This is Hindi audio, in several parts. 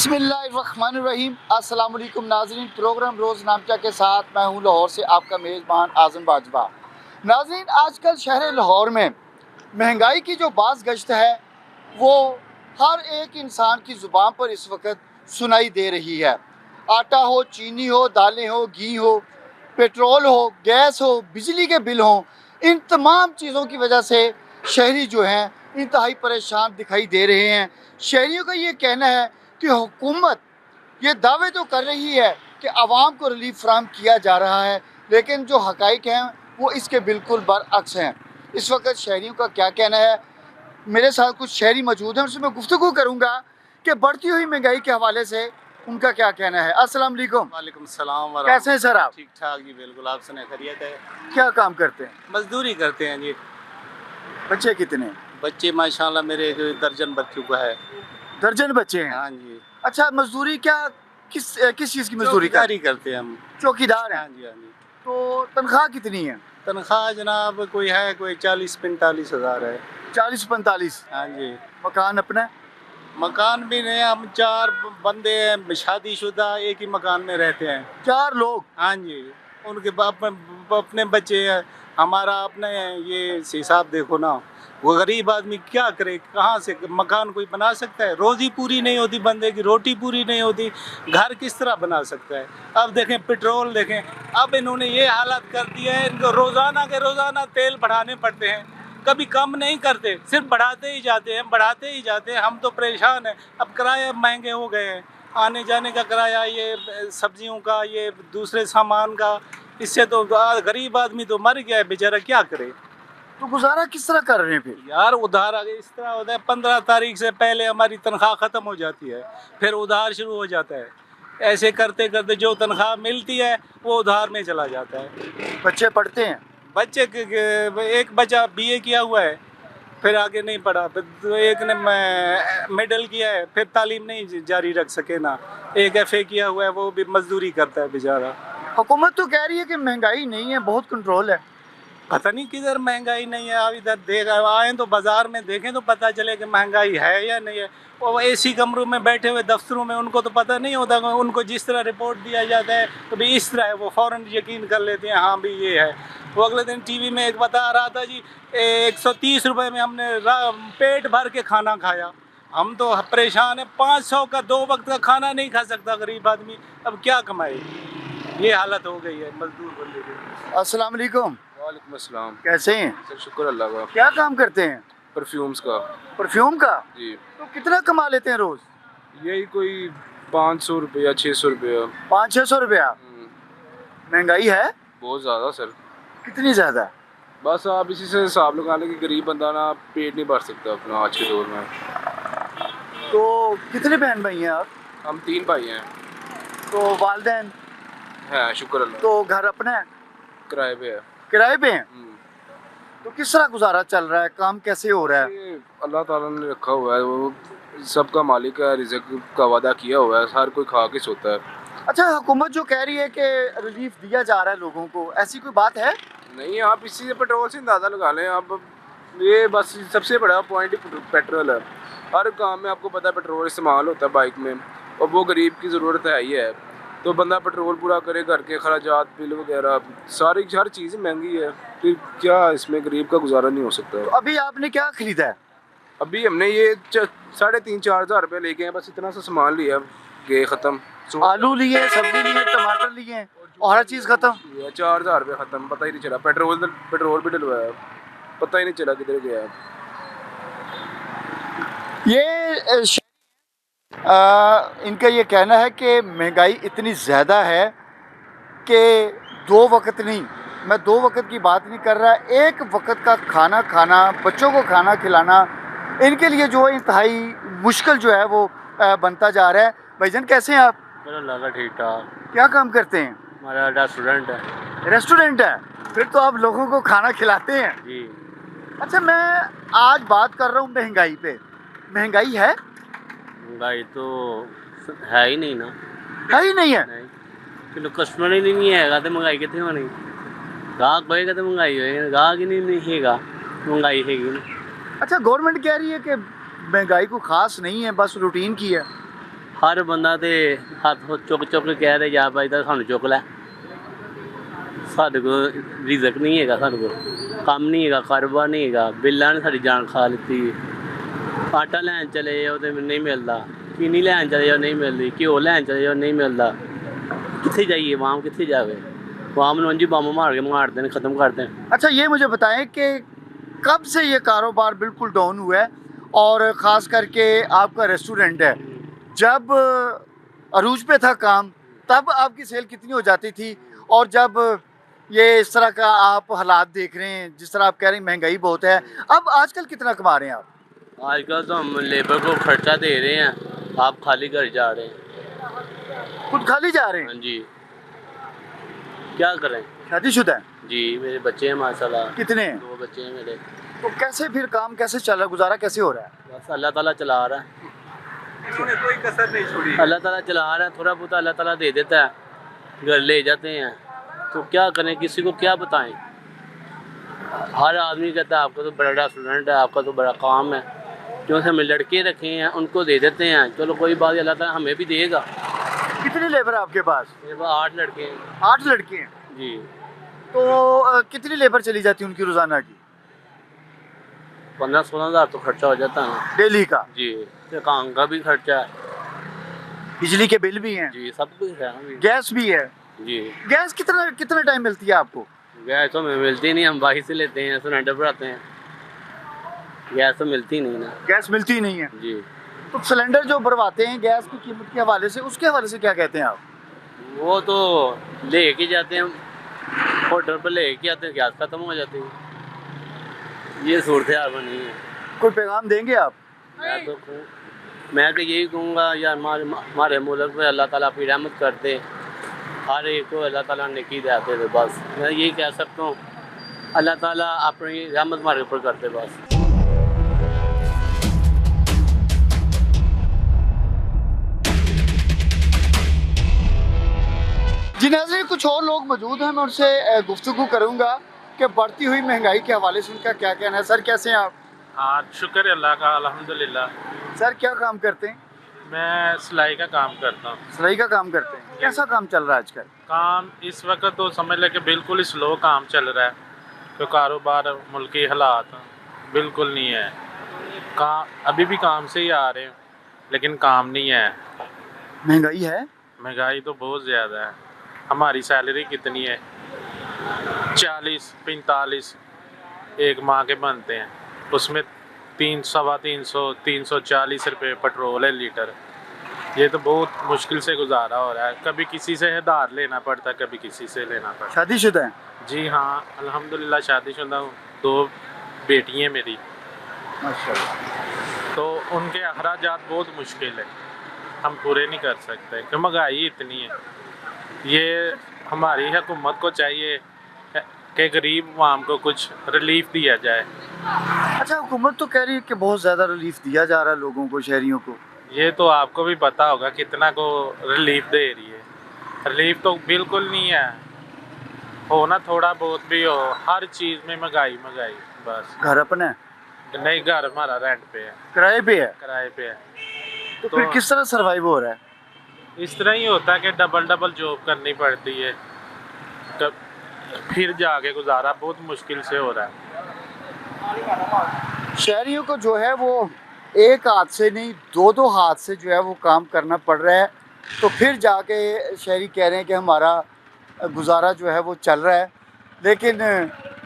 बिस्मिल्लाहिर्रहमानिर्रहीम। अस्सलाम वालेकुम नाज़रीन, प्रोग्राम रोज़ नामचा के साथ मैं हूं लाहौर से आपका मेज़बान आज़म बाजवा। नाज़रीन, आजकल शहर लाहौर में महंगाई की जो बाज़ गश्त है वो हर एक इंसान की ज़ुबान पर इस वक्त सुनाई दे रही है। आटा हो, चीनी हो, दालें हो, घी हो, पेट्रोल हो, गैस हो, बिजली के बिल हों, इन तमाम चीज़ों की वजह से शहरी जो हैं इंतहाई परेशान दिखाई दे रहे हैं। शहरियों का ये कहना है कि हुकूमत ये दावे तो कर रही है कि आवाम को रिलीफ फराहम किया जा रहा है, लेकिन जो हकाइक हैं वो इसके बिल्कुल बरअक्स हैं। इस वक्त शहरियों का क्या कहना है, मेरे साथ कुछ शहरी मौजूद हैं, उनसे मैं गुफ्तगू करूँगा कि बढ़ती हुई महंगाई के हवाले से उनका क्या कहना है। अस्सलाम वालेकुम। वालेकुम सलाम। कैसे हैं सर आप? ठीक ठाक जी, बिल्कुल। आप सुने खैरियत है? क्या काम करते हैं? मजदूरी करते हैं जी। बच्चे कितने? बच्चे माशाल्लाह मेरे एक दर्जन बच्चों का है। दर्जन बच्चे हैं? हाँ जी। अच्छा, मजदूरी क्या किस किस चीज़ की मजदूरी करते हैं हम। चौकीदार हैं? हाँ जी, हाँ जी। तो तनख्वाह कितनी है? तनख्वाह जनाब कोई है, कोई 40-45 हज़ार है। 40-45? हाँ जी। मकान अपना? मकान भी नहीं, हम 4 बंदे हैं, शादीशुदा, एक ही मकान में रहते हैं। 4 लोग? हाँ जी। उनके बाप अपने बच्चे हैं, हमारा अपने ये हिसाब देखो ना। वो गरीब आदमी क्या करे, कहाँ से मकान कोई बना सकता है? रोजी पूरी नहीं होती, बंदे की रोटी पूरी नहीं होती, घर किस तरह बना सकता है? अब देखें पेट्रोल देखें, अब इन्होंने ये हालत कर दिया है, इनको रोज़ाना के रोज़ाना तेल बढ़ाने पड़ते हैं, कभी कम नहीं करते, सिर्फ बढ़ाते ही जाते हैं, बढ़ाते ही जाते हैं। हम तो परेशान हैं। अब किराए महंगे हो गए हैं, आने जाने का किराया, ये सब्जियों का, ये दूसरे सामान का, इससे तो गरीब आदमी तो मर गया है बेचारा, क्या करे? तो गुजारा किस तरह कर रहे हैं फिर? यार उधार आगे इस तरह होता है, 15 तारीख से पहले हमारी तनख्वाह ख़त्म हो जाती है, फिर उधार शुरू हो जाता है। ऐसे करते करते जो तनख्वाह मिलती है वो उधार में चला जाता है। बच्चे पढ़ते हैं? बच्चे एक बच्चा BA किया हुआ है, फिर आगे नहीं पढ़ा, फिर एक ने मिडिल किया है, फिर तालीम नहीं जारी रख सके ना, एक FA किया हुआ है, वो भी मजदूरी करता है बेचारा। हुकूमत तो कह रही है कि महंगाई नहीं है, बहुत कंट्रोल है। पता नहीं किधर महंगाई नहीं है। अब इधर देख आए तो बाजार में देखें तो पता चले कि महंगाई है या नहीं है। वो AC कमरों में बैठे हुए दफ्तरों में उनको तो पता नहीं होता, उनको जिस तरह रिपोर्ट दिया जाता है तो भी इस तरह है, वो फ़ौरन यकीन कर लेते हैं, हाँ भी ये है। वो अगले दिन TV में एक बता रहा था जी, 130 रुपये में हमने पेट भर के खाना खाया। हम तो परेशान हैं, 500 का 2 वक्त का खाना नहीं खा सकता गरीब आदमी, अब क्या कमाए? ये हालत हो गई है मजदूर बंदे की। अस्सलाम वालेकुम। वालेकुम अस्सलाम। कैसे हैं सर शुक्र अल्लाह का। क्या काम करते हैं? परफ्यूम्स का। परफ्यूम का? जी। तो कितना कमा लेते हैं रोज? यही कोई 500 रुपया 600 रुपया। 500-600 रुपया? महंगाई है बहुत ज़्यादा सर। कितनी ज्यादा? बस आप इसी से हिसाब लगा लें कि गरीब बंदा ना पेट नहीं भर सकता अपना आज के दौर में। तो कितने बहन भाई हैं आप? हम 3 भाई हैं। तो वालिदैन? है शुक्र अल्लाह। तो घर अपना है? किराए पे है। किराए पे हैं? तो किस तरह गुजारा चल रहा है, काम कैसे हो रहा है? ये अल्लाह ताला ने रखा हुआ है, वो सबका मालिक है, रिज़्क़ का वादा किया हुआ है, हर कोई खा के सोता है। अच्छा, हुकूमत जो कह रही है कि रिलीफ दिया जा रहा है लोगों को, ऐसी कोई बात है? नहीं, आप इसी से पेट्रोल से अंदाज़ा लगा लें। आप ये बस सबसे बड़ा पॉइंट ही पेट्रोल है। हर काम में आपको पता है पेट्रोल इस्तेमाल होता है बाइक में, और वो गरीब की ज़रूरत है ही है। तो बंदा पेट्रोल पूरा करे, घर के खर्चात, बिल वगैरह, सारी हर चीज़ महंगी है, फिर क्या इसमें गरीब का गुजारा नहीं हो सकता। तो अभी आपने क्या खरीदा है? अभी हमने ये 3,500-4 हज़ार रुपये लेके हैं, बस इतना सा सामान लिया, गए ख़त्म। आलू लिए, सब्जी लिए, टमाटर लिए और हर चीज़ खत्म। 4 हज़ार रुपये ख़त्म, पता ही नहीं चला। पेट्रोल भी डलवाया, पता ही नहीं चला किधर गया। ये इनका ये कहना है कि महंगाई इतनी ज़्यादा है कि 2 वक्त नहीं, मैं 2 वक्त की बात नहीं कर रहा, 1 वक्त का खाना खाना, बच्चों को खाना खिलाना इनके लिए जो है इंतहाई मुश्किल जो है वो बनता जा रहा है। भाईजान कैसे हैं आप? लाला ठीक ठाक। क्या काम करते हैं? हमारा रेस्टोरेंट है। रेस्टोरेंट है? फिर तो आप लोगों को खाना खिलाते हैं जी। अच्छा, मैं आज बात कर रहा हूँ महंगाई पे। महंगाई है? महंगाई तो है ही नहीं ना। है ही नहीं है? नहीं, चलो कस्टमर ही नहीं है तो महंगाई कितनी होनी? गाहक होएगा तो महंगाई होएगी, गाहक ही नहीं है महंगाई हैगी ना। अच्छा, गवर्नमेंट कह रही है कि महंगाई को खास नहीं है, बस रूटीन की है। हर बंदा तो हथ चुक चुक के कह रहे जा भाई सानू चुक लै, साढ़े को रिजक नहीं है, साढ़े को कम नहीं है, कारोबार नहीं है, बिल्ला ने साड़ी जान खा ली। आटा लैन चले जाओ तो नहीं मिलता, चीनी लैन चले जाओ नहीं मिलती, घ्यो लैन चले जाओ नहीं मिलता, कितने जाइए आवाम कितने जाए, आवाम ने जी बम मार के मारते हैं, ख़त्म करते हैं। अच्छा ये मुझे बताएं कि कब से ये कारोबार बिल्कुल डाउन हुआ है, और ख़ास करके आपका रेस्टोरेंट है, जब अरूज पे था काम तब आपकी सेल कितनी हो जाती थी, और जब ये इस तरह का आप हालात देख रहे हैं, जिस तरह आप कह रहे हैं महंगाई बहुत है, अब आजकल कितना कमा रहे हैं आप? आजकल तो हम लेबर को खर्चा दे रहे हैं, आप खाली घर जा रहे हैं। खुद खाली जा रहे हाँ हैं? जी, क्या करें। शादीशुदा हैं? जी मेरे बच्चे हैं माशाल्लाह। कितने हैं? 2 बच्चे हैं मेरे। तो कैसे फिर काम कैसे चल रहा है, गुजारा कैसे हो रहा है? बस अल्लाह ताला चला रहा है, इन्होंने कोई कसर नहीं छोड़ी। अल्लाह ताला चला रहा है, थोड़ा बहुत अल्लाह ताला दे देता है, घर ले जाते हैं, तो क्या करें, किसी को क्या बताएं। हर आदमी कहता है आपका तो बड़ा रेस्टोरेंट है, आपका तो बड़ा काम है, जो हमें लड़के रखे हैं उनको दे देते हैं, चलो कोई बात, अल्लाह ताला हमें भी देगा। कितने लेबर है आपके पास? मेरे पास 8 लड़के हैं 8 लड़के हैं। जी। तो कितनी लेबर चली जाती है उनकी रोजाना की? 15-16 हज़ार तो खर्चा हो जाता है डेली का? जी, तो काम का भी खर्चा है बिजली के बिल भी हैं? जी, सब कुछ है अभी। गैस भी है? जी, गैस कितना कितना टाइम मिलती है आपको? गैस तो हमें मिलती नहीं, हम बाहर से लेते हैं, सिलेंडर भराते हैं, गैस तो मिलती नहीं ना। गैस मिलती ही नहीं है? जी, तो सिलेंडर जो भरवाते हैं गैस की कीमत के हवाले से, उसके हवाले से क्या कहते हैं आप? वो तो ले के जाते हैं, होटल पर ले के आते हैं, गैस खत्म हो जाती है, ये सूरत हाल बनी है। कोई पैगाम देंगे आप? मैं तो यही कहूँगा यार, हमारे मुल्क में अल्लाह ताला अपनी रहमत कर दे, हर एक को अल्लाह ताला नेकी देते थे, बस मैं यही कह सकता हूँ, अल्लाह ताला अपनी रहमत हमारे ऊपर कर दे बस। जी नाज़रीन, कुछ और लोग मौजूद हैं, मैं उनसे गुफ्तगू करूँगा कि बढ़ती हुई महंगाई के हवाले से उनका क्या कहना है। सर कैसे हैं आप? हाँ, शुक्र है अल्लाह का, अल्हम्दुलिल्लाह। सर क्या काम करते हैं? मैं सिलाई का काम करता हूँ। सिलाई का काम करते हैं? कैसा काम चल रहा है आजकल? काम इस वक्त तो समझ ले कि बिल्कुल ही स्लो काम चल रहा है, तो कारोबार मुल्की हालात बिल्कुल नहीं है, काम अभी भी काम से ही आ रहे हैं, लेकिन काम नहीं है। महंगाई है? महंगाई तो बहुत ज़्यादा है। हमारी सैलरी कितनी है? 40-45 एक माह के बनते हैं, उसमें 300-340 रुपये पेट्रोल है लीटर। ये तो बहुत मुश्किल से गुजारा हो रहा है, कभी किसी से उधार लेना पड़ता है, कभी किसी से लेना पड़ता है। शादीशुदा हैं? जी हाँ, अल्हम्दुलिल्लाह शादीशुदा हूँ, 2 बेटी हैं मेरी, माशाल्लाह। तो उनके अखराजात बहुत मुश्किल है, हम पूरे नहीं कर सकते कि महंगाई इतनी है। ये हमारी हुकूमत को चाहिए कि गरीब आवाम को कुछ रिलीफ दिया जाए। अच्छा, हुकूमत तो कह रही है कि बहुत ज़्यादा रिलीफ दिया जा रहा है लोगों को, शहरियों को। ये तो आपको भी पता होगा कितना को रिलीफ दे रही है, रिलीफ तो बिल्कुल नहीं है, हो ना थोड़ा बहुत भी हो, हर चीज़ में महंगाई बस। घर अपना है? नहीं, घर हमारा रेंट पे है, किराए पे है? किराए पे है। तो फिर किस तरह सर्वाइव हो रहा है? इस तरह ही होता है कि डबल जॉब करनी पड़ती है, तब फिर जाके गुजारा बहुत मुश्किल से हो रहा है। शहरियों को जो है वो एक हाथ से नहीं 2-2 हाथ से जो है वो काम करना पड़ रहा है, तो फिर जाके शहरी कह रहे हैं कि हमारा गुजारा जो है वो चल रहा है। लेकिन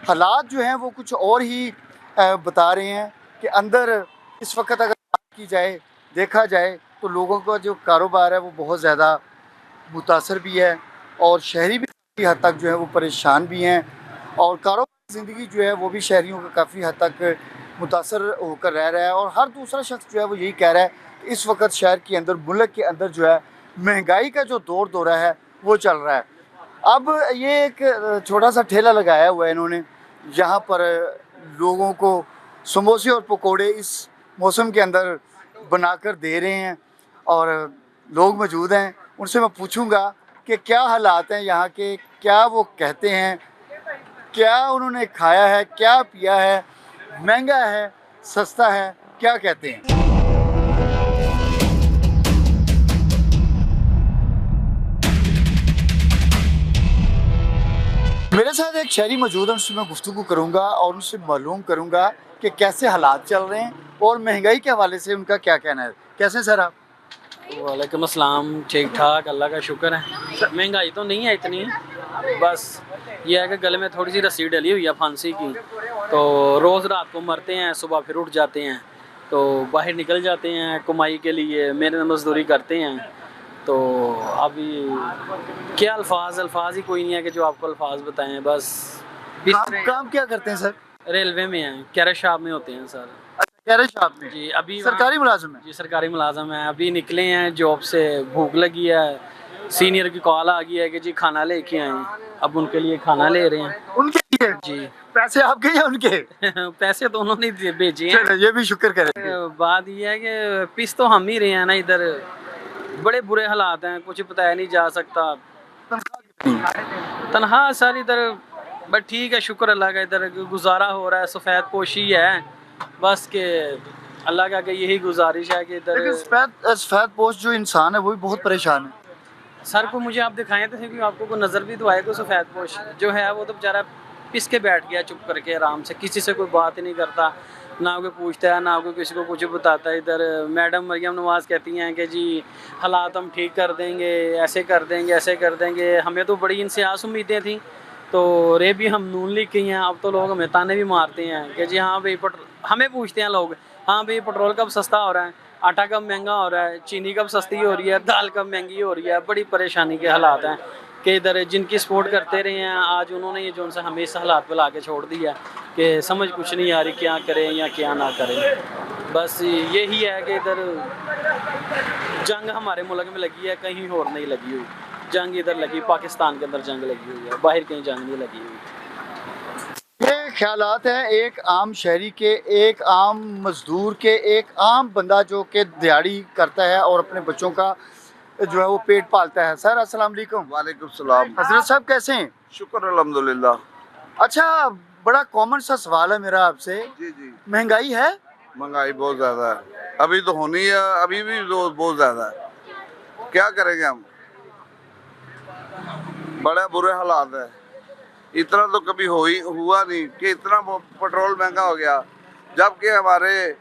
हालात जो हैं वो कुछ और ही बता रहे हैं कि अंदर इस वक्त अगर बात की जाए, देखा जाए तो लोगों का जो कारोबार है वो बहुत ज़्यादा मुतासर भी है, और शहरी भी काफ़ी हद तक जो है वो परेशान भी हैं, और कारोबार ज़िंदगी जो है वो भी शहरियों का काफ़ी हद तक मुतासर होकर रह रहा है। और हर दूसरा शख्स जो है वो यही कह रहा है कि इस वक्त शहर के अंदर, मुल्क के अंदर जो है महंगाई का जो दौरा है वो चल रहा है। अब ये एक छोटा सा ठेला लगाया हुआ है इन्होंने, यहाँ पर लोगों को समोसे और पकोड़े इस मौसम के अंदर बनाकर दे रहे हैं, और लोग मौजूद हैं, उनसे मैं पूछूंगा कि क्या हालात हैं यहाँ के, क्या वो कहते हैं, क्या उन्होंने खाया है, क्या पिया है, महंगा है, सस्ता है, क्या कहते हैं। मेरे साथ एक शहरी मौजूद है, उनसे मैं गुफ्तगू करूंगा और उनसे मालूम करूंगा कि कैसे हालात चल रहे हैं और महंगाई के हवाले से उनका क्या कहना है। कैसे सर आप? वालेकुम अस्सलाम, ठीक ठाक, अल्लाह का शुक्र है। महंगाई तो नहीं है इतनी, बस ये है कि गले में थोड़ी सी रस्सी डली हुई है फांसी की, तो रोज़ रात को मरते हैं, सुबह फिर उठ जाते हैं, तो बाहर निकल जाते हैं कमाई के लिए, मेहनत मजदूरी करते हैं। तो अभी क्या अल्फाज ही कोई नहीं है कि जो आपको अल्फाज बताएं। बस काम क्या करते हैं सर? रेलवे में हैं, कैरेट शॉप में होते हैं सर। गैरेज शॉप में? जी, अभी सरकारी मुलाजिम है? जी, सरकारी मुलाजम है। अभी निकले हैं जॉब से, भूख लगी है, सीनियर की कॉल आ गई है कि जी खाना लेके आए, अब उनके लिए खाना ले रहे हैं। उनके लिए? जी। पैसे आपके या उनके? पैसे तो उन्होंने भेजे हैं। ये भी शुक्र करें। बात ये है कि पिस तो हम ही रहे हैं ना, इधर बड़े बुरे हालात हैं, कुछ बताया नहीं जा सकता। तनख्वाह सर इधर बस ठीक है, शुक्र अल्लाह का, इधर गुजारा हो रहा है, सफ़ेद पोशी है बस के। अल्लाह का कि यही गुजारिश है कि इधर सफेद पोस्ट जो इंसान है वो भी बहुत परेशान है। सर को मुझे आप दिखाएं तो सही, आपको कोई नज़र भी तो आए कोई सफ़ेद पोश जो है, वो तो बेचारा पिस के बैठ गया चुप करके आराम से, किसी से कोई बात ही नहीं करता, ना कोई पूछता है, ना कोई किसी को कुछ बताता है। इधर मैडम मरियम नवाज़ कहती हैं कि जी हालात हम ठीक कर देंगे, ऐसे कर देंगे, ऐसे कर देंगे। हमें तो बड़ी इनसे आस उम्मीदें थी, तो रे भी हम नून लीग की हैं, अब तो लोग हमें ताने भी मारते हैं कि जी हाँ भाई हमें पूछते हैं लोग, हाँ भाई पेट्रोल कब सस्ता हो रहा है, आटा कब महंगा हो रहा है, चीनी कब सस्ती हो रही है, दाल कब महंगी हो रही है। बड़ी परेशानी के हालात हैं कि इधर जिनकी सपोर्ट करते रहे हैं, आज उन्होंने ये जो उनसे हमें इस हालात पे ला के छोड़ दिया कि समझ कुछ नहीं आ रही क्या करें या क्या ना करें। बस यही है कि इधर जंग हमारे मुल्क में लगी है, कहीं और नहीं लगी हुई। जंग इधर लगी, पाकिस्तान के अंदर जंग लगी हुई है, बाहर कहीं जंग नहीं लगी हुई। ये ख्यालात हैं एक आम शहरी के, एक आम मजदूर के, एक आम बंदा जो कि दिहाड़ी करता है और अपने बच्चों का जो है वो पेट पालता है। सर अस्सलाम वालेकुम। वालेकुम सलाम। हजरत साहब कैसे हैं? शुक्र अल्हम्दुलिल्लाह। अच्छा, बड़ा कॉमन सा सवाल है मेरा आपसे, जी जी। महंगाई है? महंगाई बहुत ज़्यादा है, अभी तो होनी है, अभी भी बहुत ज़्यादा है। क्या करेंगे हम, बड़े बुरे हालात है। इतना तो कभी हुआ नहीं कि इतना पेट्रोल महंगा हो गया, जबकि हमारे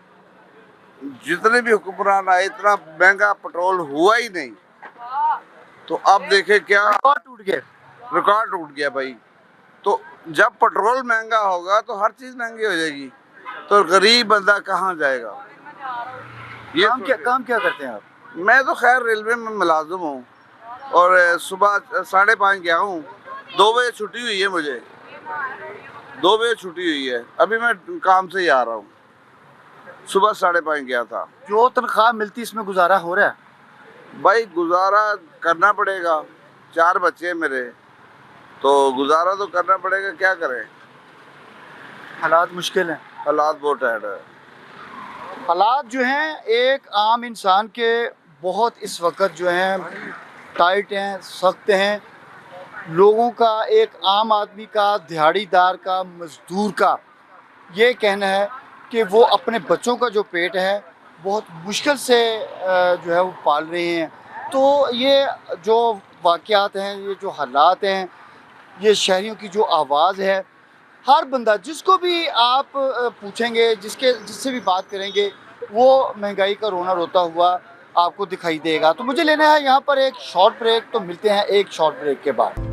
जितने भी हुक्मरान आए इतना महंगा पेट्रोल हुआ ही नहीं। तो अब देखे क्या रिकॉर्ड टूट गया भाई। तो जब पेट्रोल महंगा होगा तो हर चीज़ महंगी हो जाएगी, तो गरीब बंदा कहाँ जाएगा। ये काम क्या करते हैं आप? मैं तो खैर रेलवे में मुलाजिम हूँ और सुबह 5:30 गया हूँ, 2 बजे छुट्टी हुई है मुझे, 2 बजे छुट्टी हुई है। अभी मैं काम से ही आ रहा हूँ, सुबह 5:30 गया था। जो तनख्वाह मिलती इसमें गुजारा हो रहा है? भाई गुजारा करना पड़ेगा, 4 बच्चे हैं मेरे, तो गुजारा तो करना पड़ेगा, क्या करें। हालात मुश्किल हैं। हालात बहुत टाइट है। हालात जो हैं एक आम इंसान के बहुत इस वक्त जो हैं टाइट हैं, सख्त हैं। लोगों का, एक आम आदमी का, दिहाड़ीदार का, मजदूर का ये कहना है कि वो अपने बच्चों का जो पेट है बहुत मुश्किल से जो है वो पाल रहे हैं। तो ये जो वाक़यात हैं, ये जो हालात हैं, ये शहरियों की जो आवाज़ है, हर बंदा जिसको भी आप पूछेंगे, जिससे भी बात करेंगे, वो महंगाई का रोना रोता हुआ आपको दिखाई देगा। तो मुझे लेना है यहाँ पर एक शॉर्ट ब्रेक, तो मिलते हैं एक शॉर्ट ब्रेक के बाद।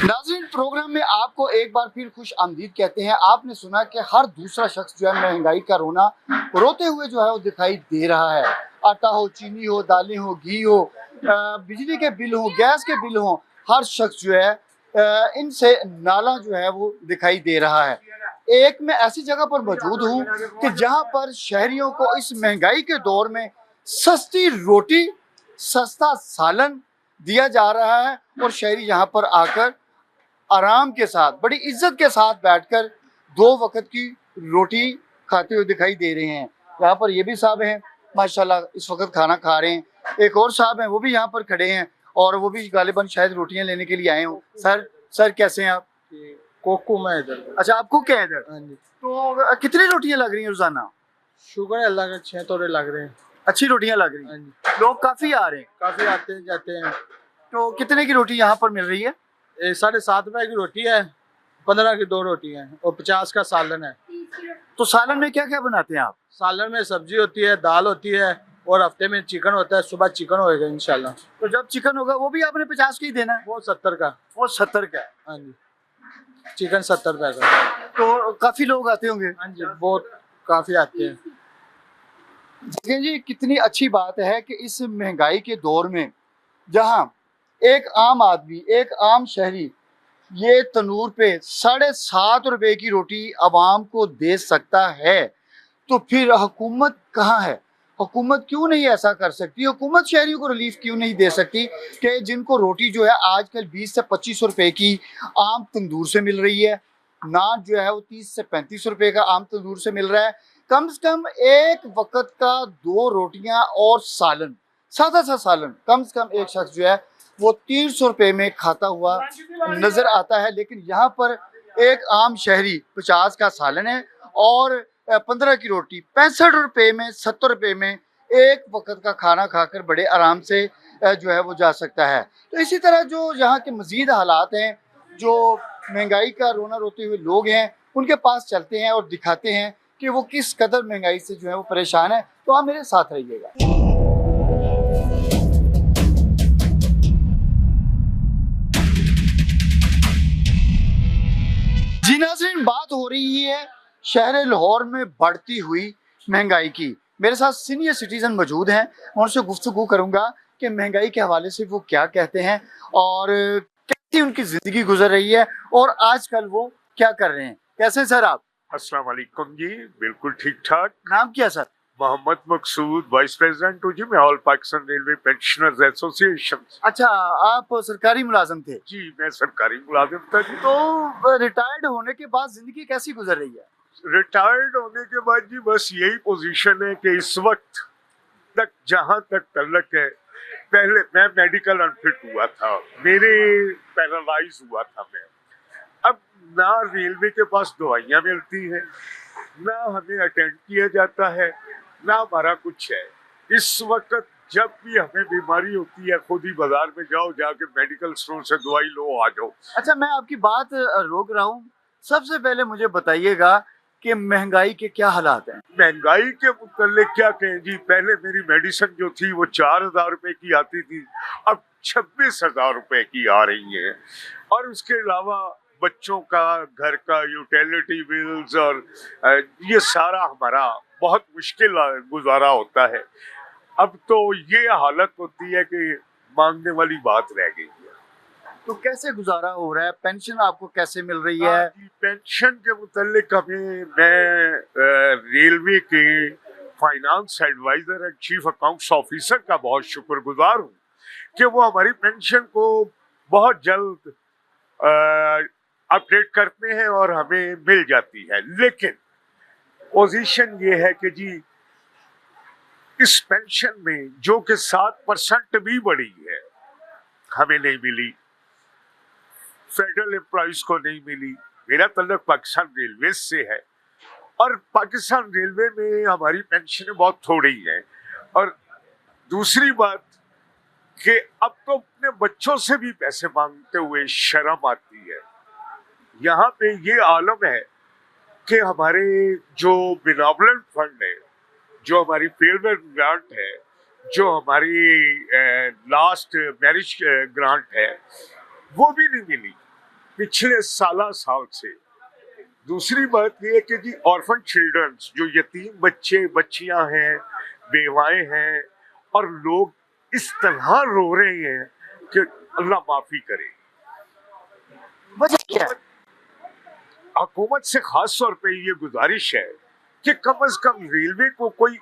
नाज़रीन, प्रोग्राम में आपको एक बार फिर खुश आमदीद कहते हैं। आपने सुना कि हर दूसरा शख्स जो है महंगाई का रोना रोते हुए जो है वो दिखाई दे रहा है। आटा हो, चीनी हो, दालें हो, घी हो, बिजली के बिल हो, गैस के बिल हो, हर शख्स जो है इनसे नाला जो है वो दिखाई दे रहा है। एक मैं ऐसी जगह पर मौजूद हूँ कि जहाँ पर शहरियों को इस महंगाई के दौर में सस्ती रोटी, सस्ता सालन दिया जा रहा है और शहरी यहाँ पर आकर आराम के साथ, बड़ी इज्जत के साथ बैठकर 2 वक्त की रोटी खाते हुए दिखाई दे रहे हैं। यहाँ पर ये भी साहब हैं माशाल्लाह, इस वक्त खाना खा रहे हैं। एक और साहब हैं, वो भी यहाँ पर खड़े हैं और वो भी गालिबन शायद रोटियाँ लेने के लिए आए हों। सर कैसे हैं आप? कोको में इधर। अच्छा, आप कुक हैं इधर? तो कितनी रोटियाँ लग रही हैं रोजाना? शुक्र है अल्लाह का, 6 तोड़े लग रहे हैं। अच्छी रोटियां लग रही हाँ हैं, जी, लोग काफी आ रहे हैं। काफी आते हैं जाते हैं। तो कितने की रोटी यहाँ पर मिल रही है? 7.5 रुपए की रोटी है, 15 की 2 रोटी हैं और 50 का सालन है। तो सालन में क्या क्या बनाते हैं आप? सालन में सब्जी होती है, दाल होती है और हफ्ते में चिकन होता है। सुबह चिकन होएगा इंशाल्लाह। तो जब चिकन होगा वो भी आपने 50 की देना है? वो 70 का। वो 70 का है। हाँ जी, चिकन 70 रुपए का। तो काफी लोग आते होंगे। हाँ जी, बहुत काफी आते हैं। देखें जी, कितनी अच्छी बात है कि इस महंगाई के दौर में जहां एक आम आदमी, एक आम शहरी ये तनूर पे 7.5 रुपए की रोटी आवाम को दे सकता है, तो फिर हुकूमत कहाँ है? हुकूमत क्यों नहीं ऐसा कर सकती? हुकूमत शहरियों को रिलीफ क्यों नहीं दे सकती कि जिनको रोटी जो है आजकल 20 से 25 रुपए की आम तंदूर से मिल रही है, नान जो है वो 30 से 35 रुपए का आम तंदूर से मिल रहा है, कम से कम एक वक्त का 2 रोटियां और सालन, सादा सा सालन कम से कम एक शख्स जो है वो 300 रुपए में खाता हुआ नजर आता है। लेकिन यहाँ पर एक आम शहरी 50 का सालन है और 15 की रोटी 65 रुपए में, 70 रुपए में एक वक्त का खाना खाकर बड़े आराम से जो है वो जा सकता है। तो इसी तरह जो यहाँ के मजीद हालात हैं, जो महंगाई का रोना रोते हुए लोग हैं, उनके पास चलते हैं और दिखाते हैं कि वो किस कदर महंगाई से जो है वो परेशान है। तो आप मेरे साथ रहिएगा। जी नाज़रीन, बात हो रही है शहर लाहौर में बढ़ती हुई महंगाई की। मेरे साथ सीनियर सिटीजन मौजूद हैं, मैं उनसे गुफ्तगू करूंगा कि महंगाई के हवाले से वो क्या कहते हैं और कैसी उनकी जिंदगी गुजर रही है और आजकल वो क्या कर रहे हैं। कैसे हैं सर आप? अस्सलाम वालेकुम जी, बिल्कुल ठीक ठाक। नाम क्या सर? मोहम्मद मकसूद, वाइस प्रेसिडेंट हूँ जी मैं all Pakistan railway pensioners association. अच्छा, आप सरकारी मुलाजिम थे? जी, मैं सरकारी मुलाजिम था जी। तो रिटायर्ड होने के बाद जिंदगी कैसी गुजर रही है? रिटायर्ड होने के बाद जी बस यही पोजीशन है कि इस वक्त तक जहाँ तक तल्लक है, पहले मैं मेडिकल अनफिट हुआ था, मेरे पैरालाइज हुआ था मैं। अब ना रेलवे के पास दवाइयाँ मिलती हैं, ना हमें अटेंड किया जाता है, ना हमारा कुछ है। इस वक्त जब भी हमें बीमारी होती है, खुद ही बाजार में जाओ, जाके मेडिकल स्टोर से दवाई लो, आ जाओ। अच्छा, मैं आपकी बात रोक रहा हूँ। सबसे पहले मुझे बताइएगा कि महंगाई के क्या हालात हैं? महंगाई के मुतालिक क्या कहें जी, पहले मेरी मेडिसिन जो थी वो 4,000 रुपए की आती थी, अब 26,000 रुपए की आ रही है। और उसके अलावा बच्चों का, घर का यूटिलिटी बिल्स और ये सारा हमारा बहुत मुश्किल गुजारा होता है। अब तो ये हालत होती है कि मांगने वाली बात रह गई है। तो कैसे गुजारा हो रहा है? पेंशन आपको कैसे मिल रही है? पेंशन के मुतालिक मैं रेलवे के finance adviser and chief accounts officer का बहुत शुक्रगुजार हूँ कि वो हमारी पेंशन को बहुत जल्द अपडेट करते हैं और हमें मिल जाती है। लेकिन पोजीशन ये है कि जी इस पेंशन में जो कि 7% भी बढ़ी है, हमें नहीं मिली, फेडरल एम्प्लॉइज को नहीं मिली। मेरा तल्लुक पाकिस्तान रेलवे से है और पाकिस्तान रेलवे में हमारी पेंशन बहुत थोड़ी है। और दूसरी बात कि अब तो अपने बच्चों से भी पैसे मांगते हुए शर्म आती है। यहाँ पे ये आलम है कि हमारे जो बेनेवोलेंट फंड है, जो हमारी फेयरवेल ग्रांट है, जो हमारी लास्ट मैरिज ग्रांट है, वो भी नहीं मिली पिछले साल से। दूसरी बात ये है कि जी ऑर्फन चिल्ड्रंस, जो यतीम बच्चे बच्चियां हैं, बेवाएं हैं, और लोग इस तरह रो रहे हैं कि अल्लाह माफी करे। वजह क्या है? हुकूमत से खास तौर पे ये गुजारिश है कि कम से कम रेलवे को कोई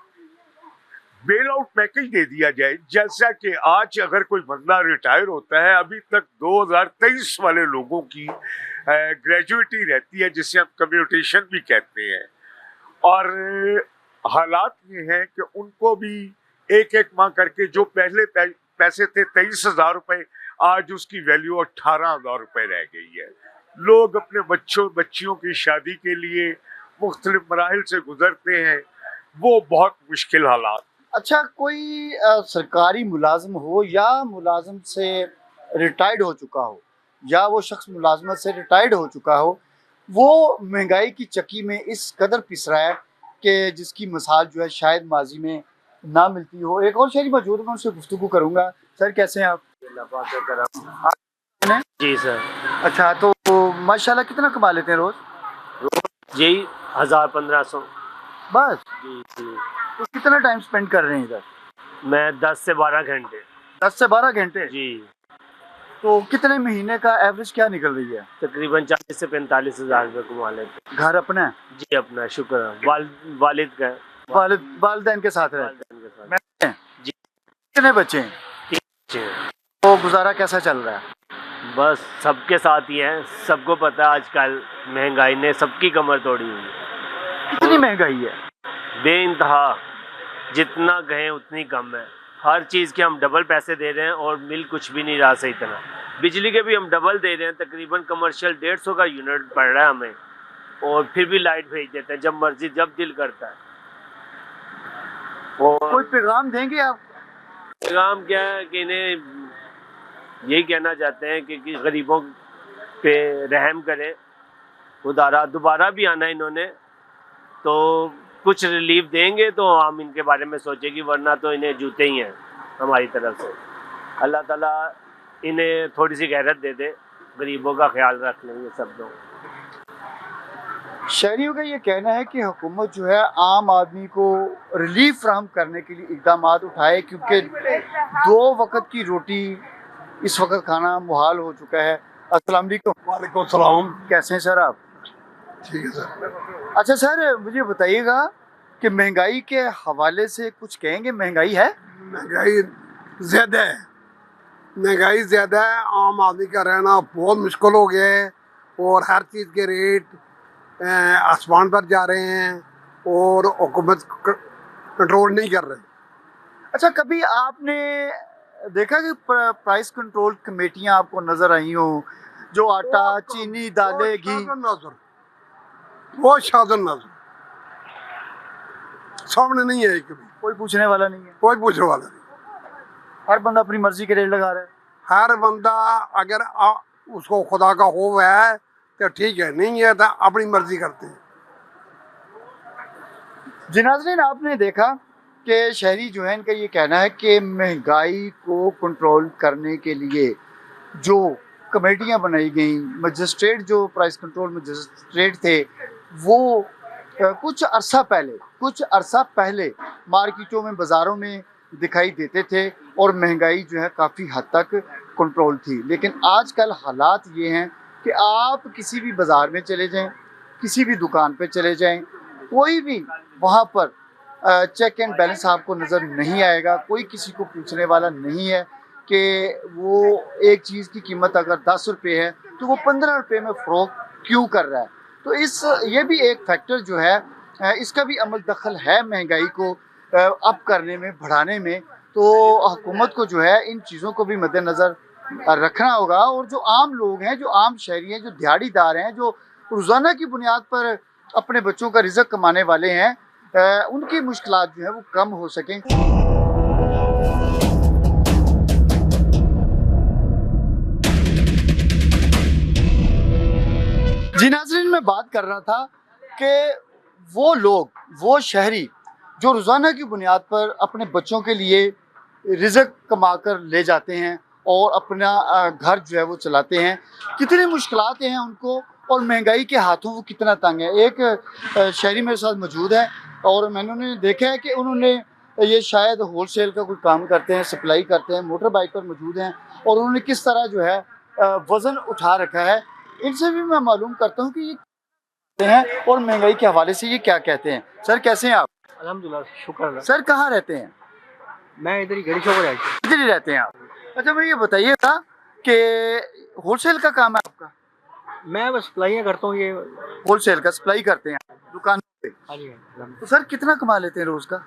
बेल आउट पैकेज दे दिया जाए। जैसा कि आज अगर कोई बंदा रिटायर होता है, अभी तक 2023 वाले लोगों की ग्रेजुएटी रहती है, जिसे हम कम्यूटेशन भी कहते हैं, और हालात ये हैं कि उनको भी एक एक माह करके जो पहले पैसे थे 23,000 रुपए, आज उसकी वैल्यू 18,000 रुपए रह गई है। लोग अपने बच्चियों की शादी के लिए मुख्तलिफ मराहिल से गुजरते हैं, वो बहुत मुश्किल हालात। अच्छा, कोई सरकारी मुलाजिम हो या मुलाजिम से रिटायर्ड हो चुका हो, या वो शख्स मुलाजमत से रिटायर्ड हो चुका हो, वो महंगाई की चक्की में इस कदर पिस रहा है कि जिसकी मिसाल जो है शायद माजी में ना मिलती हो। एक और शहरी मौजूद है, मैं उनसे गुफ्तगू करूँगा। सर कैसे हैं आप? जी सर। अच्छा, तो माशाल्लाह कितना कमा लेते हैं रोज़? यही 1000-1500। बस? जी जी। तो कितना टाइम स्पेंड कर रहे हैं इधर? मैं 10 से 12 घंटे। 10 से 12 घंटे? जी। तो कितने महीने का एवरेज क्या निकल रही है? तकरीबन 40 से 45 हज़ार रुपये कमा लेते। घर अपना है? जी अपना, शुक्र है। वालिद का, वालिदैन के साथ रहते वालिदैन के साथ। हैं? जी। कितने बच्चे हैं? 3 बच्चे हैं। तो गुजारा कैसा चल रहा है? बस सबके साथ ही है, सबको पता है आजकल महंगाई ने सबकी कमर तोड़ी हुई है। कितनी महंगाई है? बेइंतहा, जितना कहें उतनी कम है। हर चीज़ के हम डबल पैसे दे रहे हैं और मिल कुछ भी नहीं रहा सही तरह। बिजली के भी हम डबल दे रहे हैं, तकरीबन कमर्शियल 150 का यूनिट पड़ रहा है हमें, और फिर भी लाइट भेज देते हैं जब मर्जी, जब दिल करता है। और कोई पैगाम देंगे आप? पैगाम क्या है कि इन्हें यही कहना चाहते हैं कि गरीबों पे रहम करें, दोबारा भी आना इन्होंने तो कुछ रिलीफ देंगे तो हम इनके बारे में सोचेंगे, वरना तो इन्हें जूते ही हैं हमारी तरफ से। अल्लाह ताला इन्हें थोड़ी सी गैरत दे दे, गरीबों का ख्याल रख लेंगे सब लोग। शहरियों का ये कहना है कि हुकूमत जो है आम आदमी को रिलीफ फराहम करने के लिए इकदाम उठाए, क्योंकि 2 वक्त की रोटी इस वक्त खाना मुहाल हो चुका है। अस्सलाम वालेकुम। वालेकुम सलाम। कैसे हैं सर आप? ठीक है सर। अच्छा सर, मुझे बताइएगा कि महंगाई के हवाले से कुछ कहेंगे। महंगाई है? महंगाई ज़्यादा है, महंगाई ज़्यादा है। आम आदमी का रहना बहुत मुश्किल हो गया है, और हर चीज़ के रेट आसमान पर जा रहे हैं, और हुकूमत कंट्रोल नहीं कर रहे। अच्छा, कभी आपने देखा कि प्राइस कंट्रोल कमेटियां आपको नजर आई हो, जो आटा, चीनी, दालें, घी? वो शादन नजर सामने नहीं है, कभी कोई पूछने वाला नहीं है? कोई पूछने वाला नहीं। हर बंदा अपनी मर्जी के रेट लगा रहा है। हर बंदा अगर उसको खुदा का खौफ है तो ठीक है, नहीं है तो अपनी मर्जी करते हैं। जी नाज़रीन, आपने देखा कि शहरी जो है इनका ये कहना है कि महंगाई को कंट्रोल करने के लिए जो कमेटियां बनाई गई, मजिस्ट्रेट जो प्राइस कंट्रोल मजिस्ट्रेट थे, वो कुछ अरसा पहले मार्केटों में, बाज़ारों में दिखाई देते थे, और महंगाई जो है काफ़ी हद तक कंट्रोल थी। लेकिन आजकल हालात ये हैं कि आप किसी भी बाज़ार में चले जाएं, किसी भी दुकान पे चले जाएं, कोई भी वहाँ पर चेक एंड बैलेंस आपको नज़र नहीं आएगा। कोई किसी को पूछने वाला नहीं है कि वो एक चीज़ की कीमत अगर 10 रुपये है तो वो 15 रुपये में फ़रोख्त क्यों कर रहा है। तो ये भी एक फैक्टर जो है, इसका भी अमल दखल है महंगाई को अप करने में, बढ़ाने में। तो हुकूमत को जो है इन चीज़ों को भी मद्देनज़र रखना होगा, और जो आम लोग हैं, जो आम शहरी हैं, जो दिहाड़ीदार हैं, जो रोज़ाना की बुनियाद पर अपने बच्चों का रिज़्क़ कमाने वाले हैं, उनकी मुश्किलात जो है वो कम हो सकें। जी नाज़रीन, मैं बात कर रहा था कि वो लोग, वो शहरी जो रोज़ाना की बुनियाद पर अपने बच्चों के लिए रिज़्क़ कमा कर ले जाते हैं और अपना घर जो है वो चलाते हैं, कितनी मुश्किलात हैं उनको, और महंगाई के हाथों वो कितना तंग है। एक शहरी मेरे साथ मौजूद है, और मैंने देखा है कि उन्होंने ये शायद होलसेल का कोई काम करते हैं, सप्लाई करते हैं, मोटर बाइक पर मौजूद हैं, और उन्होंने किस तरह जो है वज़न उठा रखा है। इनसे भी मैं मालूम करता हूँ कि ये कहते हैं और महंगाई के हवाले से ये क्या कहते हैं। सर कैसे हैं आप? अल्हम्दुलिल्लाह, शुक्र अल्लाह। सर कहाँ रहते हैं? मैं इधर ही गड़ी शॉप पर इधर ही रहते हैं आप? अच्छा, मैं ये बताइएगा कि होलसेल का काम है आपका? मैं बस सप्लाइयाँ करता हूँ, ये होलसेल का सप्लाई करते हैं दुकान पे? हाँ जी। तो सर कितना कमा लेते हैं रोज़ का?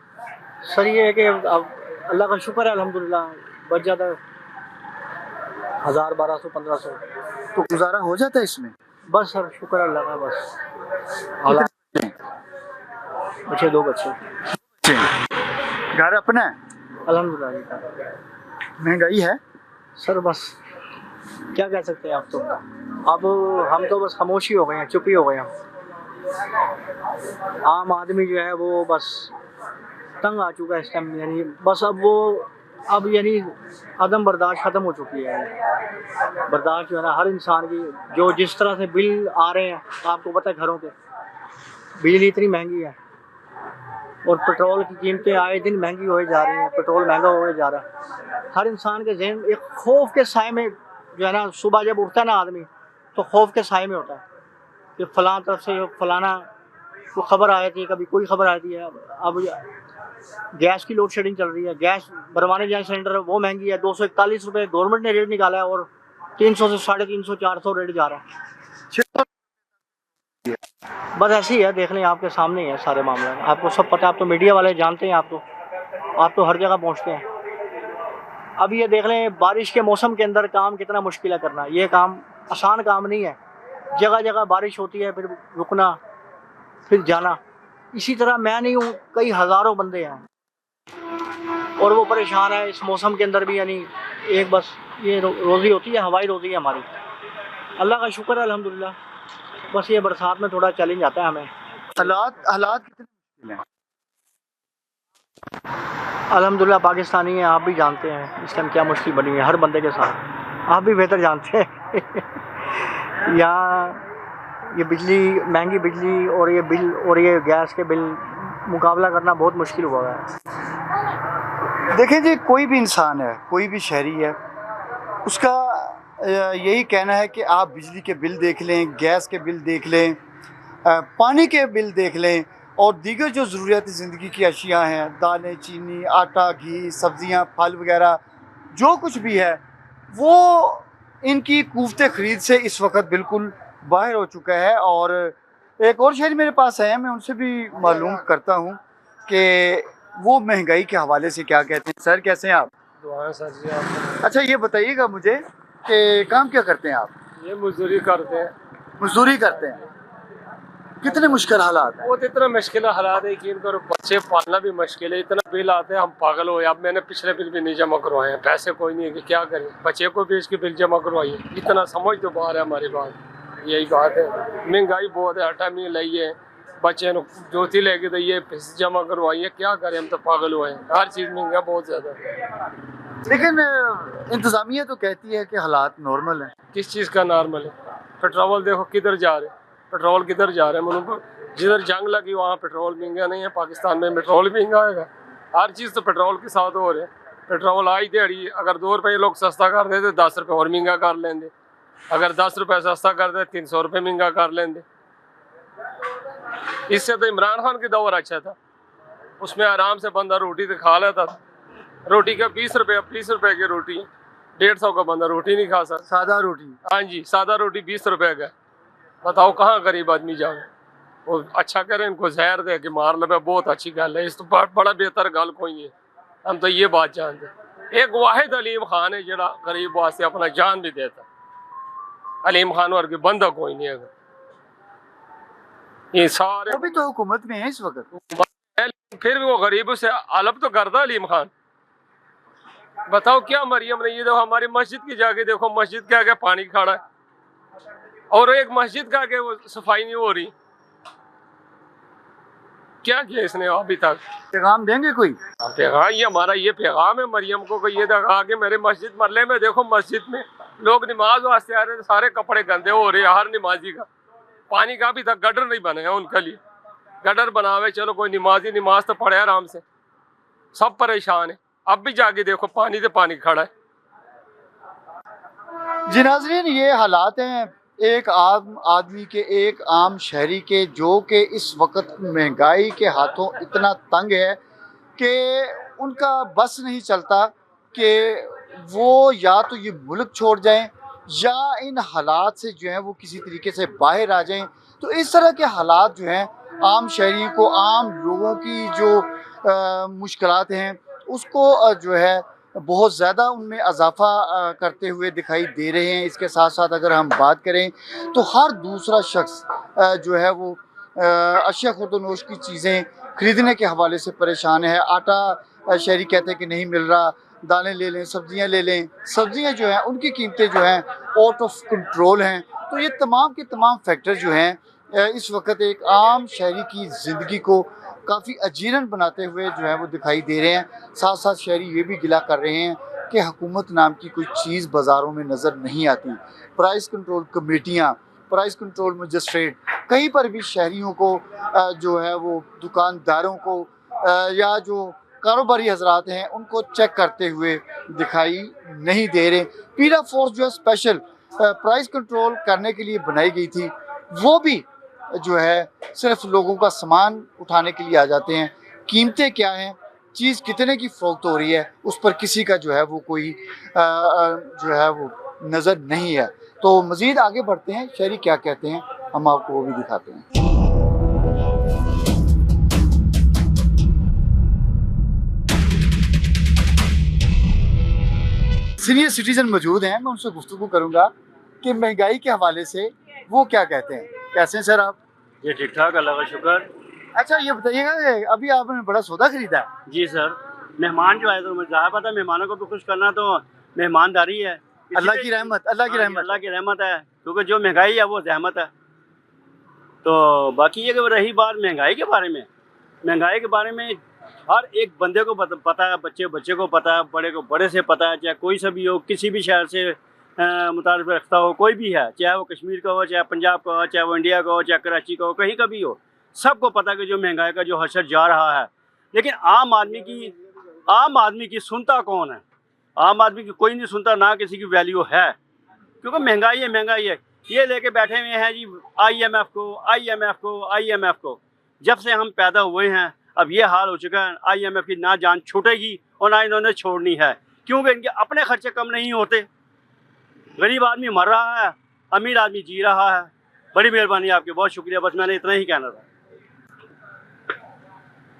सर ये है कि अब अल्लाह का शुक्र है, अल्हम्दुलिल्लाह बच जाता है 1000, 1200, 1500। तो गुजारा हो जाता है इसमें? बस सर शुक्र अल्लाह का। बस बच्चे 2 बच्चे। घर अपना है? अल्हम्दुलिल्लाह जी। महंगाई है सर बस क्या कह सकते हैं आप तो, अब हम तो बस खामोशी हो गए हैं, चुप ही हो गए हैं। आम आदमी जो है वो बस तंग आ चुका है इस टाइम, यानी बस अब यानी अदम बर्दाश्त ख़त्म हो चुकी है। बर्दाश्त जो है ना हर इंसान की, जो जिस तरह से बिल आ रहे हैं, आपको पता है घरों के बिजली इतनी महंगी है और पेट्रोल की कीमतें आए दिन महंगी होए जा रही हैं, पेट्रोल महंगा होए जा रहा है। हर इंसान के ज़हन एक खौफ के साए में जो है ना, सुबह जब उठता है ना आदमी तो खौफ के साए में होता है कि फ़लाँ तरफ से फलाना वो खबर आ जाती है, कभी कोई खबर आती है। अब गैस की लोड शेडिंग चल रही है, गैस भरवाने जाए सिलेंडर वो महंगी है, 241 रुपये गवर्नमेंट ने रेट निकाला है और 300 से 350 400 रेट जा रहा है। बस ऐसे ही है, देख लें आपके सामने ही है सारे मामले, आपको सब पता है, आप तो मीडिया वाले जानते हैं, आप तो हर जगह पहुंचते हैं। अब ये देख लें बारिश के मौसम के अंदर काम कितना मुश्किल है करना, ये काम आसान काम नहीं है। जगह जगह बारिश होती है, फिर रुकना फिर जाना। इसी तरह मैं नहीं हूँ, कई हज़ारों बंदे हैं और वो परेशान है इस मौसम के अंदर भी। यानी एक बस ये रोज़ी होती है, हवाई रोज़ी है हमारी, अल्लाह का शुक्र है अल्हम्दुलिल्लाह। बस ये बरसात में थोड़ा चैलेंज आता है हमें। हालात कितने मुश्किल हैं? अल्हम्दुलिल्लाह पाकिस्तानी हैं, आप भी जानते हैं इस टाइम क्या मुश्किल बनी है हर बंदे के साथ, आप भी बेहतर जानते हैं। यहाँ ये बिजली, महंगी बिजली और ये बिल और ये गैस के बिल मुकाबला करना बहुत मुश्किल हुआ है। देखें जी, कोई भी इंसान है, कोई भी शहरी है, उसका यही कहना है कि आप बिजली के बिल देख लें, गैस के बिल देख लें, पानी के बिल देख लें और दीगर जो ज़रूरियाती ज़िंदगी की अशिया हैं, दालें, चीनी, आटा, घी, सब्ज़ियाँ, फल वगैरह जो कुछ भी है, वो इनकी कुव्वत ख़रीद से इस वक्त बिल्कुल बाहर हो चुका है। और एक और शहरी मेरे पास है, मैं उनसे भी मालूम करता हूँ कि वो महंगाई के हवाले से क्या कहते हैं। सर कैसे हैं आप? दुआ सर जी आप। अच्छा ये बताइएगा मुझे कि काम क्या करते हैं आप? ये मजदूरी करते हैं। मजदूरी करते हैं, कितने मुश्किल हालात हैं? बहुत इतना मुश्किल हालात है कि इनको बच्चे पालना भी मुश्किल है, इतना बिल आते हैं हम पागल हो। अब मैंने पिछले बिल भी नहीं जमा करवाए हैं, पैसे कोई नहीं है कि क्या करें, बच्चे को भी इसके बिल जमा करवाइए, इतना समझ तो बाहर है हमारी बात। यही बात है, महंगाई बहुत है, आटा नहीं लाइए, बच्चे ने जोती लेके तो ये पैसे जमा करवाइए, क्या करें, हम तो पागल हुए हैं, हर चीज़ महंगा बहुत ज़्यादा। लेकिन इंतज़ामिया तो कहती है कि हालात नॉर्मल हैं। किस चीज़ का नॉर्मल है? पेट्रोल देखो किधर जा रहे, पेट्रोल किधर जा रहे हैं, जिधर जंग लगी वहाँ पेट्रोल महंगा नहीं है, पाकिस्तान में पेट्रोल महंगा आएगा। हर चीज़ तो पेट्रोल के साथ हो रहे हैं। पेट्रोल आई दिहाड़ी अगर 2 रुपये लोग सस्ता कर देते 10 रुपये और महंगा कर लेंगे, अगर 10 रुपये सस्ता कर दे 300 रुपये महंगा कर लेंगे। इससे तो इमरान खान की दौर अच्छा था, उसमें आराम से बंदा रोटी तो खा लेता था। रोटी का 20 रुपये की रोटी, 150 का बंदा रोटी नहीं खा सकता। सादा रोटी? हाँ जी, सादा रोटी 20 रुपये का। बताओ कहाँ गरीब आदमी जाए? वो अच्छा करें, इनको जहर दे के मार ले, बहुत अच्छी गल है। इस तो बड़ा बेहतर गल कोई नहीं है, हम तो ये बात जानते। एक वाहिद अलीम खान है जरा गरीब वास्ते अपना जान भी देता, अलीम खान वर्गे बंदा कोई नहीं है। ये सारे वो भी तो हुकूमत में है इस वक्त, फिर भी वो गरीबों से अलग तो करता अलीम खान। बताओ क्या मरियम ने, ये देखो हमारी मस्जिद की जाके देखो, मस्जिद के आगे पानी खड़ा है और एक मस्जिद का आगे वो सफाई नहीं हो रही। क्या किया इसने अभी तक? पैगाम देंगे कोई? पैगाम ये हमारा ये पैगाम है मरियम को कि ये आगे मेरे मस्जिद मरले में देखो, मस्जिद में लोग नमाज वास्ते आ रहे हैं, सारे कपड़े गंदे हो रहे हैं हर नमाजी का। पानी का अभी तक गटर नहीं बने हैं उनके लिए, गटर बनावे चलो कोई नमाजी नमाज तो पढ़े आराम से, सब परेशान है। अब भी जाके देखो पानी तो पानी खड़ा है। जी नाज़रीन, ये हालात हैं एक आम आदमी के, एक आम शहरी के, जो कि इस वक्त महंगाई के हाथों इतना तंग है कि उनका बस नहीं चलता कि वो या तो ये मुल्क छोड़ जाएं या इन हालात से जो है वो किसी तरीके से बाहर आ जाएं। तो इस तरह के हालात जो हैं आम शहरियों को, आम लोगों की जो मुश्किलात हैं उसको जो है बहुत ज़्यादा उनमें इजाफ़ा करते हुए दिखाई दे रहे हैं। इसके साथ साथ अगर हम बात करें तो हर दूसरा शख्स जो है वो अशिया खुर्दनोश की चीज़ें ख़रीदने के हवाले से परेशान है। आटा शहरी कहते हैं कि नहीं मिल रहा, दालें ले लें, सब्जियां ले लें, सब्जियां जो हैं उनकी कीमतें जो हैं आउट ऑफ कंट्रोल हैं। तो ये तमाम के तमाम फैक्टर जो हैं इस वक्त एक आम शहरी की ज़िंदगी को काफ़ी अजीरन बनाते हुए जो है वो दिखाई दे रहे हैं। साथ साथ शहरी ये भी गिला कर रहे हैं कि हुकूमत नाम की कोई चीज़ बाज़ारों में नज़र नहीं आती। प्राइस कंट्रोल कमेटियाँ, प्राइस कंट्रोल मजिस्ट्रेट कहीं पर भी शहरियों को जो है वो दुकानदारों को या जो कारोबारी हजरात हैं उनको चेक करते हुए दिखाई नहीं दे रहे। पीरा फोर्स जो है स्पेशल प्राइस कंट्रोल करने के लिए बनाई गई थी, वो भी जो है सिर्फ लोगों का सामान उठाने के लिए आ जाते हैं। कीमतें क्या हैं, चीज़ कितने की फ़रोख्त हो रही है, उस पर किसी का जो है वो कोई जो है वो नज़र नहीं है। तो मज़ीद आगे बढ़ते हैं, शहरी क्या कहते हैं हम आपको वो भी दिखाते हैं। सीनियर सिटीजन मौजूद हैं, मैं उनसे गुफ्तगू करूंगा कि महंगाई के हवाले से वो क्या कहते हैं। कैसे हैं सर आप? जी ठीक ठाक, अल्लाह का शुक्र। अच्छा ये बताइएगा कि अभी आपने बड़ा सौदा खरीदा है? जी सर, मेहमान जो आए तो मुझे ज़्यादा पता है, मेहमानों को भी खुश करना तो मेहमानदारी है। अल्लाह की रहमत, अल्लाह की रहमत, अल्लाह की रहमत है, क्योंकि जो महंगाई है वो रहमत है। तो बाकी ये कि रही बात महंगाई के बारे में, महंगाई के बारे में हर एक बंदे को पता है, बच्चे को पता है, बड़े को बड़े से पता है, चाहे कोई सा भी हो, किसी भी शहर से मुताबिक रखता हो, कोई भी है, चाहे वो कश्मीर का हो, चाहे पंजाब का हो, चाहे वो इंडिया का हो, चाहे कराची का हो, कहीं का भी हो, सबको पता है कि जो महंगाई का जो हशर जा रहा है। लेकिन आम आदमी की सुनता कौन है? आम आदमी की कोई नहीं सुनता, ना किसी की वैल्यू है, क्योंकि महंगाई है। ये लेके बैठे हुए हैं जी IMF को। जब से हम पैदा हुए हैं अब ये हाल हो चुका है, IMF की ना जान छूटेगी और ना इन्होंने छोड़नी है, क्योंकि इनके अपने खर्चे कम नहीं होते। गरीब आदमी मर रहा है, अमीर आदमी जी रहा है। बड़ी मेहरबानी आपकी, बहुत शुक्रिया, बस मैंने इतना ही कहना था।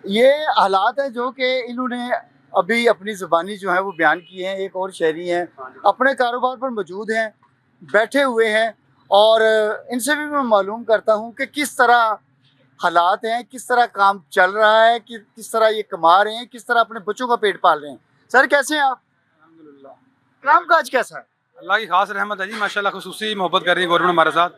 ये हालात है जो कि इन्होंने अभी अपनी ज़बानी जो है वो बयान किए हैं। एक और शहरी हैं, अपने कारोबार पर मौजूद हैं, बैठे हुए हैं, और इनसे भी मैं मालूम करता हूँ कि किस तरह हालात हैं, किस तरह काम चल रहा है, कि किस तरह ये कमा रहे हैं, किस तरह अपने बच्चों का पेट पाल रहे हैं। सर कैसे हैं आप? अल्हम्दुलिल्लाह, काम काज कैसा है? अल्लाह की खास रहमत है जी, माशाल्लाह। खुसूसी मोहब्बत कर रही है गवर्नमेंट हमारे साथ।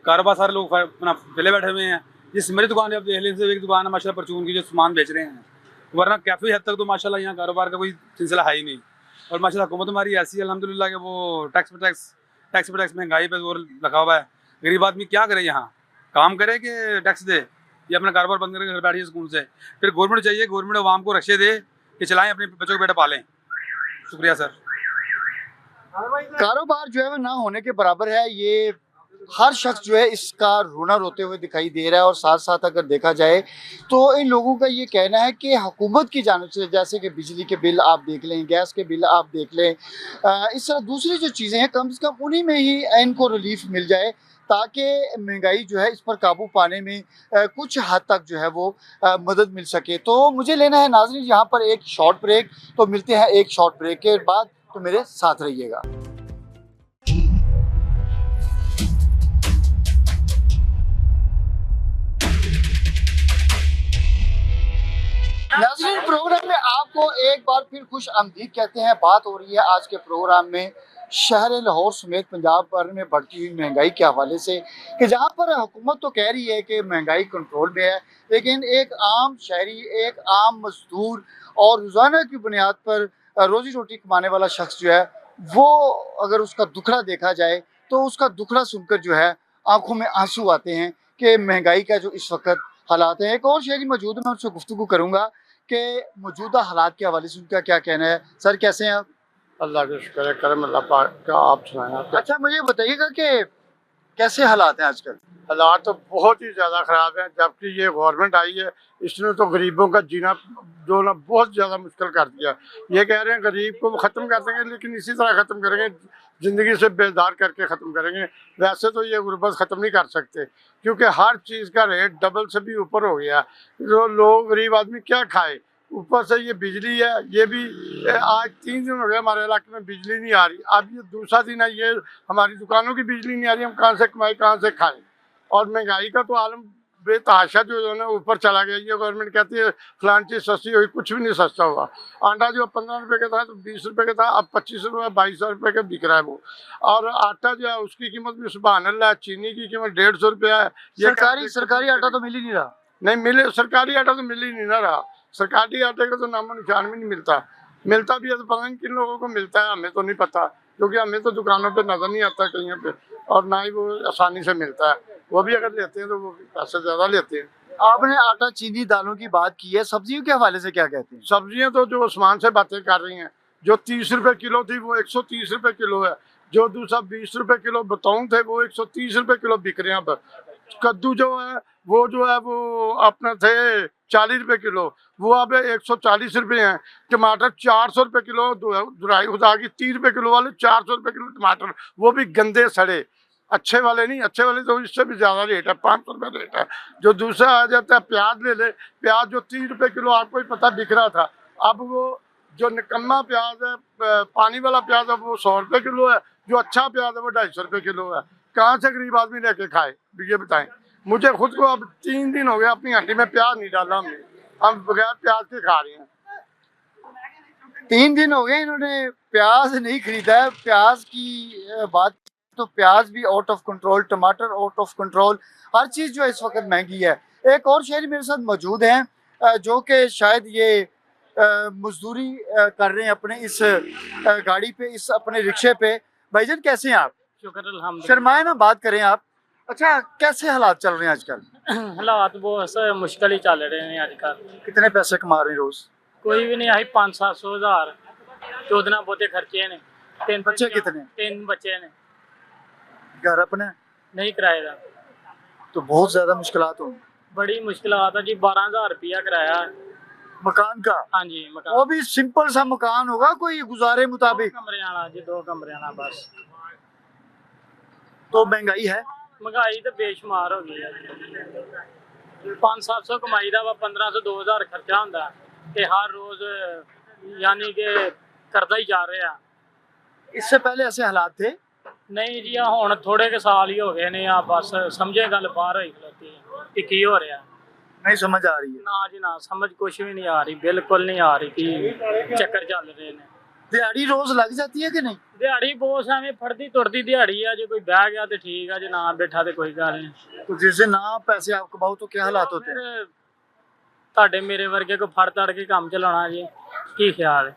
कारोबार सारे लोग अपना पहले बैठे हुए हैं। जिस मेरी दुकान है, आप देख लीजिए, एक दुकान है माशाल्लाह परचून की, जो सामान बेच रहे हैं, वरना काफ़ी हद तक तो माशाल्लाह यहाँ कारोबार का कोई सिलसिला है ही नहीं। और माशाल्लाह हुकूमत हमारी ऐसी है अल्हम्दुलिल्लाह कि वो टैक्स पे टैक्स महंगाई पे जोर लगा हुआ है। गरीब आदमी क्या करे, यहाँ काम करे कि टैक्स दे, या अपना कारोबार बंद करके घर बैठिए सुकून से। फिर गवर्नमेंट चाहिए, गवर्नमेंट आवाम को रक्षे दे कि चलाएं, अपने बच्चों को बेटा पालें। शुक्रिया सर। कारोबार जो है वो ना होने के बराबर है, ये हर शख्स जो है इसका रोना रोते हुए दिखाई दे रहा है। और साथ साथ अगर देखा जाए तो इन लोगों का ये कहना है कि हुकूमत की जानिब से, जैसे कि बिजली के बिल आप देख लें, गैस के बिल आप देख लें, इस तरह दूसरी जो चीज़ें हैं कम से कम उन्हीं में ही इनको रिलीफ मिल जाए, ताकि महंगाई जो है इस पर काबू पाने में कुछ हद तक जो है वो मदद मिल सके। तो मुझे लेना है नाज़रीन यहाँ पर एक शॉर्ट ब्रेक, तो मिलते हैं एक शॉर्ट ब्रेक के बाद, तो मेरे साथ रहिएगा। नाज़रीन प्रोग्राम में आपको एक बार फिर खुश आमदीद कहते हैं। बात हो रही है आज के प्रोग्राम में शहर लाहौर समेत पंजाब भर में बढ़ती हुई महंगाई के हवाले से, कि जहां पर हुकूमत तो कह रही है कि महंगाई कंट्रोल में है, लेकिन एक आम शहरी, एक आम मजदूर और रोज़ाना की बुनियाद पर रोजी रोटी कमाने वाला शख्स जो है वो, अगर उसका दुखड़ा देखा जाए तो उसका दुखड़ा सुनकर जो है आंखों में आंसू आते हैं कि महंगाई का जो इस वक्त हालात हैं। एक और शहरी मौजूद है, मैं उनसे गुफ्तगू करूँगा कि मौजूदा हालात के हवाले से उनका क्या कहना है। सर कैसे हैं आप? अल्लाह का शुक्र है, करम अल्लाह पाक का। आप सुनाएं। अच्छा मुझे बताइएगा कि कैसे हालात हैं आजकल? हालात तो बहुत ही ज़्यादा ख़राब हैं। जबकि ये गवर्नमेंट आई है, इसने तो गरीबों का जीना जो ना बहुत ज़्यादा मुश्किल कर दिया। ये कह रहे हैं गरीब को ख़त्म कर देंगे, लेकिन इसी तरह ख़त्म करेंगे, ज़िंदगी से बेदार करके ख़त्म करेंगे। वैसे तो ये गुर्बत ख़त्म नहीं कर सकते, क्योंकि हर चीज़ का रेट डबल से भी ऊपर हो गया। जो लोग गरीब आदमी क्या खाए, ऊपर से ये बिजली है, ये भी आज 3 दिन हो गए हमारे इलाके में बिजली नहीं आ रही। अब ये दूसरा दिन है, ये हमारी दुकानों की बिजली नहीं आ रही, हम कहाँ से कमाएं, कहाँ से खाएं। और महंगाई का तो आलम बेतहाशा जो है ना ऊपर चला गया। ये गवर्नमेंट कहती है फलान चीज़ सस्ती हुई, कुछ भी नहीं सस्ता हुआ। आटा जो 15 रुपए का था तो 20 रुपए का था, अब 25 रुपये 22 रुपये का बिक रहा है वो। और आटा जो है उसकी कीमत भी सुभान अल्लाह, चीनी की कीमत 150 रुपया है। सरकारी आटा तो मिल ही नहीं रहा। नहीं मिले, सरकारी आटा तो मिल ही नहीं ना रहा। सरकारी आटे का तो नामो निशान भी नहीं मिलता। मिलता भी है तो पता नहीं किन लोगों को मिलता है, हमें तो नहीं पता, क्योंकि हमें तो दुकानों पे नजर नहीं आता कहीं पे, और ना ही वो आसानी से मिलता है। वो भी अगर लेते हैं तो वो पैसे ज्यादा लेते हैं। आपने आटा, चीनी, दालों की बात की है, सब्जियों के हवाले से क्या कहते हैं? सब्जियां तो जो आसमान से बातें कर रही हैं, जो 30 रुपए किलो थी वो 130 रुपए किलो है। जो दूसरा 20 रुपए किलो बताऊं थे वो 130 रुपए किलो बिक रहे हैं अब। कद्दू जो है वो अपना थे 40 रुपए किलो, वो अब 140 रुपए हैं। टमाटर 400 रुपए किलो, दुराई खुदा की 30 रुपए किलो वाले 400 रुपए किलो टमाटर, वो भी गंदे सड़े, अच्छे वाले नहीं। अच्छे वाले तो इससे भी ज्यादा रेट है, 500 रुपए रेट है। जो दूसरा आ जाता है प्याज ले ले, प्याज जो 30 रुपए किलो आपको ही पता बिक रहा था, अब वो जो निकम्मा प्याज है, पानी वाला प्याज है, वो 100 रुपए किलो है। जो अच्छा प्याज है वो 250 रुपए किलो है। कहाँ से गरीब आदमी लेके खाए, ये बताएं मुझे। खुद को अब 3 दिन हो गया अपनी हंडी में प्याज नहीं डाला हमने, हम बगैर प्याज के खा रहे हैं। 3 दिन हो गए इन्होंने प्याज नहीं खरीदा है। प्याज की बात तो प्याज भी आउट ऑफ कंट्रोल, टमाटर आउट ऑफ कंट्रोल, हर चीज़ जो है इस वक्त महंगी है। एक और शहरी मेरे साथ मौजूद हैं जो कि शायद ये मजदूरी कर रहे हैं अपने इस गाड़ी पे, इस अपने रिक्शे पे। भाईजान कैसे हैं आप? शुक्र अल्हम्दुलिल्लाह। शर्माए ना, बात करें आप। अच्छा, कैसे हालात चल रहे हैं आजकल? हालात बहुत मुश्किल ही चल रहे हैं आजकल। कितने पैसे कमा रहे हैं रोज? कोई भी नहीं, आई 500-700 हज़ार, 14 बहुते खर्चे ने। 3 बच्चे कितने? 3 बच्चे ने। घर अपने नहीं किराएगा तो बहुत ज्यादा मुश्किलात होंगी। बड़ी मुश्किल आता जी। 12,000 रुपया किराया मकान का? हाँ जी मकान। वो भी सिंपल सा मकान होगा, कोई गुजारे मुताबिक? 2 कमरे आना जी, 2 कमरे आना बस। तो महंगाई है? महंगाई तो बेशुमार हो गई है। 500-700 कमाई का 1500-2000 खर्चा होंगे ते हर रोज यानी कि करता ही जा रहे हैं। इससे पहले ऐसे हालात थे? नहीं जी, हुण थोड़े के साल ही हो गए ने, बस समझे गल बाहर होई खलोती है कि की हो रहा। नहीं समझ आ रही है? ना जी ना, समझ कुछ भी नहीं आ रही, बिल्कुल नहीं आ रही कि चक्कर चल रहे हैं। दिहाड़ी रोज लग जाती है कि नहीं? दिहाड़ी बहुत एवं फड़ती तुरती दिहाड़ी है, जो कोई बह गया तो ठीक है, जो ना बैठा तो कोई गल नहीं। तो जैसे ना पैसे आप कमाओ तो क्या हालात होते हैं? ताडे मेरे वर्गे को फड़ तड़ के काम चलाना जी, की ख्याल है?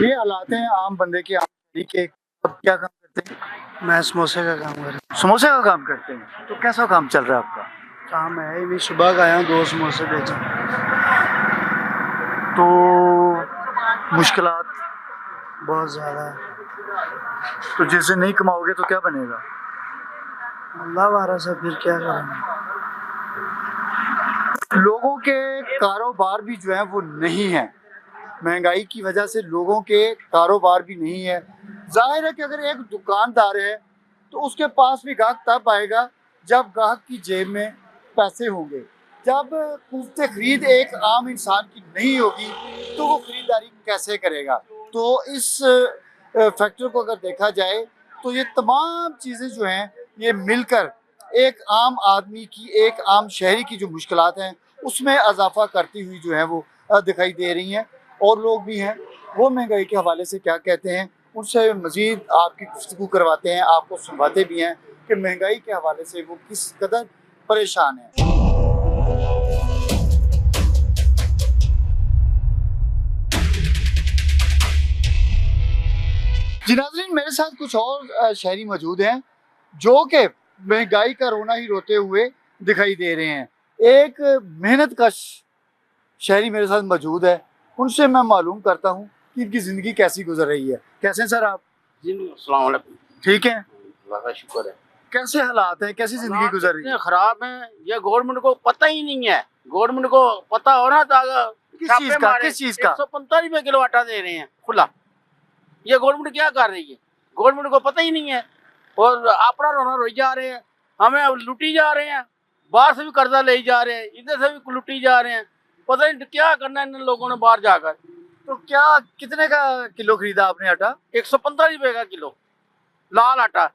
ये हालात हैं आम बंदे के। आप क्या काम करते हैं? मैं समोसे का काम कर रहा हूँ। समोसे का काम करते हैं? तो कैसा काम चल रहा है आपका? काम है ही नहीं, सुबह का आया हूँ, 2 समोसे बेचा। तो मुश्किलात बहुत ज़्यादा है। तो जैसे नहीं कमाओगे तो क्या बनेगा? अल्लाह वारा से फिर क्या करेंगे। लोगों के कारोबार भी जो है वो नहीं है, महंगाई की वजह से लोगों के कारोबार भी नहीं है। जाहिर है कि अगर एक दुकानदार है तो उसके पास भी ग्राहक तब आएगा जब ग्राहक की जेब में पैसे होंगे। जब कुव्वत खरीद एक आम इंसान की नहीं होगी तो वो खरीदारी कैसे करेगा? तो इस फैक्टर को अगर देखा जाए तो ये तमाम चीज़ें जो हैं ये मिलकर एक आम आदमी की, एक आम शहरी की जो मुश्किलात हैं उसमें इजाफा करती हुई जो है वो दिखाई दे रही हैं। और लोग भी हैं, वो महंगाई के हवाले से क्या कहते हैं, उनसे मज़ीद आपकी गुफ्तगू करवाते हैं, आपको सुनवाते भी हैं कि महंगाई के हवाले से वो किस कदर परेशान हैं। जी नाज़रीन, मेरे साथ कुछ और शहरी मौजूद हैं जो कि महंगाई का रोना ही रोते हुए दिखाई दे रहे हैं। एक मेहनतकश शहरी मेरे साथ मौजूद है, उनसे मैं मालूम करता हूँ कि इनकी ज़िंदगी कैसी गुजर रही है। कैसे हैं सर आप? जी अस्सलाम वालेकुम। ठीक है, अल्लाह का शुक्र है। कैसे हालात हैं, कैसी ज़िंदगी गुजर रही है? खराब है, ये गवर्नमेंट को पता ही नहीं है। गवर्नमेंट को पता होना था। किस चीज़ का? 145 रुपए किलो आटा दे रहे हैं खुला। ये गवर्नमेंट क्या कर रही है? गवर्नमेंट को पता ही नहीं है। और अपना रोना रोई जा रहे हैं, हमें अब लुटी जा रहे हैं, बाहर से भी कर्जा ले जा रहे हैं, इधर से भी लुटी जा रहे हैं। पता नहीं क्या करना है इन लोगों ने बाहर जाकर। तो क्या कितने का किलो खरीदा आपने आटा? 145 रुपए का किलो लाल आटा,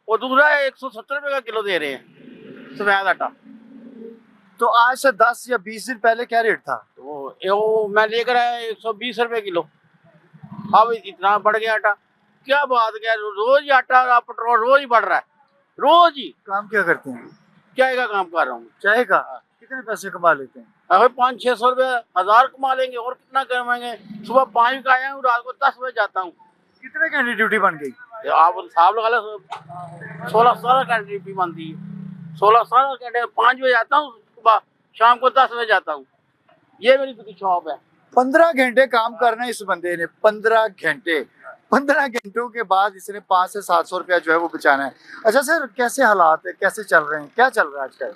और दूसरा 170 रुपए का किलो दे रहे हैं। सफेद आटा। तो आज से 10 या 20 दिन पहले क्या रेट था? तो वो मैं लेकर आया 120 रुपए किलो। अब इतना बढ़ गया आटा, क्या बात क्या, रोज ही आटा पेट्रोल रोज ही बढ़ रहा है, रोज ही। काम क्या करते हैं? चाय का काम कर रहा हूँ। चाय का? कितने पैसे कमा लेते हैं? अगर 500-600 रुपए 1000 कमा लेंगे, और कितना कमाएंगे। सुबह 5 का आया हूँ, रात को 10 बजे जाता हूँ। कितने घंटे ड्यूटी बन गई? आप हिसाब लगा लो, 16-17 घंटे ड्यूटी बनती है। 16-17 घंटे, 5 बजे आता हूँ सुबह, शाम को 10 बजे जाता हूँ। ये मेरी खुद की शॉप है। 15 घंटे काम करना इस बंदे ने, 15 घंटे। 15 घंटों के बाद इसने 500 से 700 रुपया जो है वो बचाना है। अच्छा सर, कैसे हालात है, कैसे चल रहे हैं, क्या चल रहा है आजकल?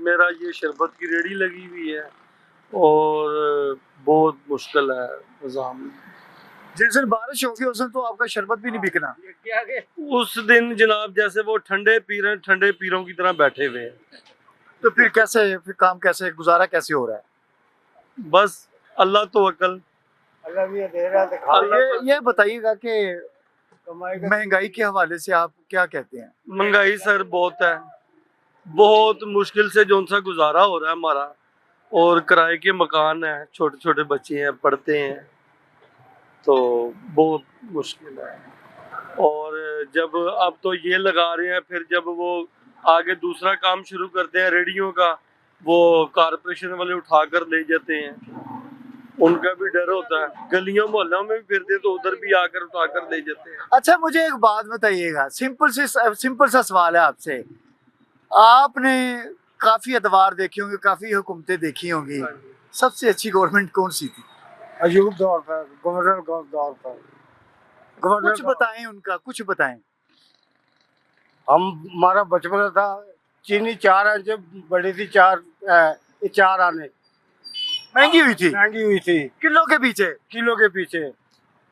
मेरा ये शरबत की रेडी लगी हुई है और बहुत मुश्किल है निज़ाम। जिस दिन बारिश होगी उस दिन तो आपका शरबत भी नहीं बिकना। उस दिन जनाब जैसे वो ठंडे पीरों की तरह बैठे हुए हैं। तो फिर कैसे, फिर काम कैसे, गुजारा कैसे हो रहा है? बस अल्लाह तो अकल। अल्लाह भी दे रहा है। ये बताइएगा कि महंगाई के हवाले से आप क्या कहते हैं? महंगाई सर बहुत है, बहुत मुश्किल से जो सा गुजारा हो रहा है हमारा। और किराए के मकान है, छोटे छोटे बच्चे हैं, पढ़ते हैं, तो बहुत मुश्किल है। और जब अब तो ये लगा रहे हैं, फिर जब वो आगे दूसरा काम शुरू करते हैं रेडियो का, वो कारपोरेशन वाले उठा कर ले जाते हैं, उनका भी डर होता है। गलियों मोहल्लों में भी फिरते तो उधर भी आकर उठा कर ले जाते हैं। अच्छा मुझे एक बात बताइएगा, सिंपल सा सवाल है आपसे। आपने काफी अदवार देखे होंगे, काफी हुकूमतें देखी होंगी, सबसे अच्छी गवर्नमेंट कौन सी थी? अयूब दौर पर, गवर्नर दौर पर। कुछ बताएं उनका, कुछ बताएं। हमारा बचपन था, चीनी 4 आने बड़ी थी, 4 आने महंगी हुई थी किलो के पीछे।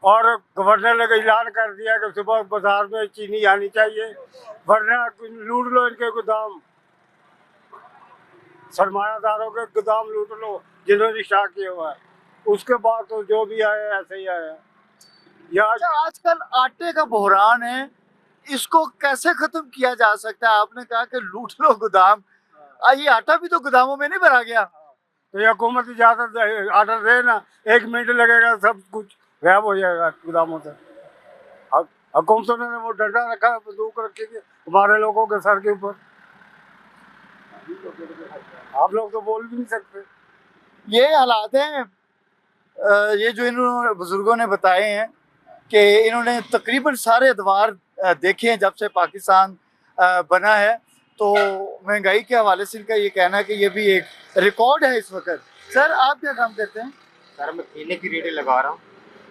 और गवर्नर ने ऐलान कर दिया कि सुबह बाजार में चीनी आनी चाहिए, वरना लूट लो इनके गोदाम, सरमायादारों के गोदाम लूट लो जिन्होंने शाह किया हुआ है। उसके बाद तो जो भी आया ऐसे ही आया। अच्छा, आजकल आटे का बहरान है, इसको कैसे खत्म किया जा सकता है? आपने कहा कि लूट लो गोदाम, ये आटा भी तो गोदामों में नहीं भरा गया। तो ये हुकूमत इजाजत आर्डर दे ना, 1 मिनट लगेगा, सब कुछ गायब हो जाएगा गोदामों से। हुकूमतों ने वो डंडा रखा, बंदूक रखी थी हमारे लोगों के सर के ऊपर। आप लोग तो बोल भी नहीं सकते। ये हालात हैं। ये जो इन्होंने बुजुर्गों ने बताए हैं कि इन्होंने तकरीबन सारे अदवार देखे हैं जब से पाकिस्तान बना है, तो महंगाई के हवाले से इनका ये कहना है कि ये भी एक रिकॉर्ड है इस वक्त। सर आप क्या काम करते हैं? सर मैं केले की रेडी लगा रहा हूँ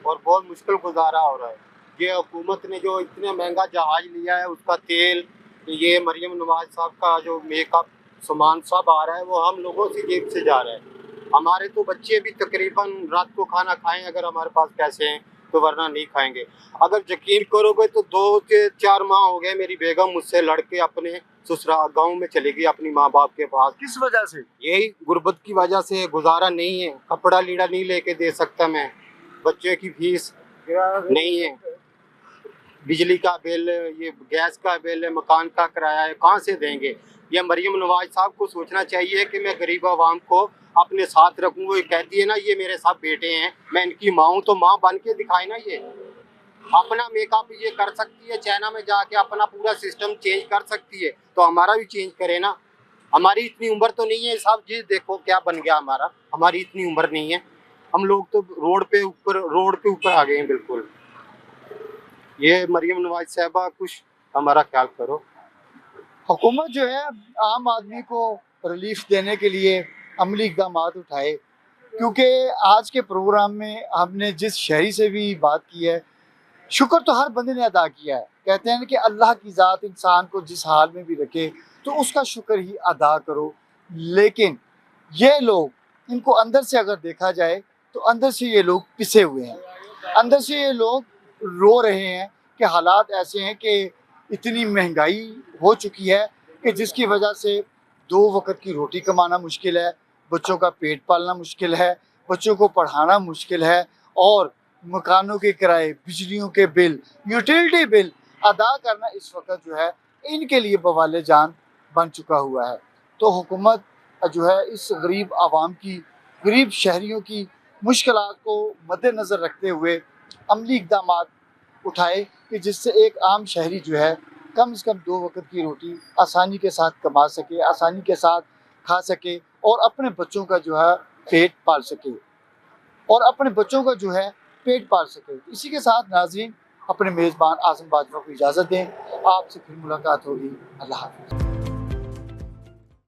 और बहुत मुश्किल गुजारा हो रहा है। ये हुकूमत ने जो इतना महंगा जहाज लिया है, उसका तेल, ये मरियम नवाज साहब का जो मेकअप सामान सब आ रहा है, वो हम लोगों से जेब से जा रहा है। हमारे तो बच्चे भी तकरीबन रात को खाना खाएं अगर हमारे पास पैसे हैं तो, वरना नहीं खाएंगे। अगर यकीन करोगे तो 2 से 4 माह हो गए मेरी बेगम मुझसे लड़के अपने ससुराल गांव में चली गई अपनी माँ बाप के पास। किस वजह से? यही गुर्बत की वजह से। गुजारा नहीं है, कपड़ा लीड़ा नहीं लेके दे सकता मैं, बच्चे की फीस नहीं है, बिजली का बिल, ये गैस का बिल है, मकान का किराया है, कहाँ से देंगे? ये मरियम नवाज साहब को सोचना चाहिए कि मैं गरीब आवाम को अपने साथ रखूँ। वो कहती है ना ये मेरे साथ बेटे हैं, मैं इनकी माँ हूँ, तो माँ बन के दिखाए ना। ये अपना मेकअप ये कर सकती है, चाइना में जाके अपना पूरा सिस्टम चेंज कर सकती है, तो हमारा भी चेंज करे ना। हमारी इतनी उम्र तो नहीं है साहब जी, देखो क्या बन गया हमारा, हमारी इतनी उम्र नहीं है। हम लोग तो रोड पे ऊपर आ गए हैं बिल्कुल। ये मरियम नवाज साहबा कुछ हमारा ख्याल करो। हुकूमत जो है आम आदमी को रिलीफ देने के लिए अमली इक़दाम उठाए, क्योंकि आज के प्रोग्राम में हमने जिस शहरी से भी बात की है, शुक्र तो हर बंदे ने अदा किया है। कहते हैं कि अल्लाह की ज़ात इंसान को जिस हाल में भी रखे तो उसका शुक्र ही अदा करो। लेकिन ये लोग, इनको अंदर से अगर देखा जाए तो अंदर से ये लोग पिसे हुए हैं, अंदर से ये लोग रो रहे हैं कि हालात ऐसे हैं कि इतनी महंगाई हो चुकी है कि जिसकी वजह से 2 वक्त की रोटी कमाना मुश्किल है, बच्चों का पेट पालना मुश्किल है, बच्चों को पढ़ाना मुश्किल है, और मकानों के किराए, बिजलियों के बिल, यूटिलिटी बिल अदा करना इस वक्त जो है इनके लिए बवाले जान बन चुका हुआ है। तो हुकूमत जो है इस गरीब आवाम की, गरीब शहरियों की मुश्किलात को मद्देनज़र रखते हुए अमली इक़दाम उठाए कि जिससे एक आम शहरी जो है कम से कम 2 वक्त की रोटी आसानी के साथ कमा सके, आसानी के साथ खा सके और अपने बच्चों का जो है पेट पाल सके इसी के साथ नाज़रीन अपने मेज़बान आज़म बाजवा को इजाज़त दें। आपसे फिर मुलाकात होगी। अल्लाह हाफ़िज़।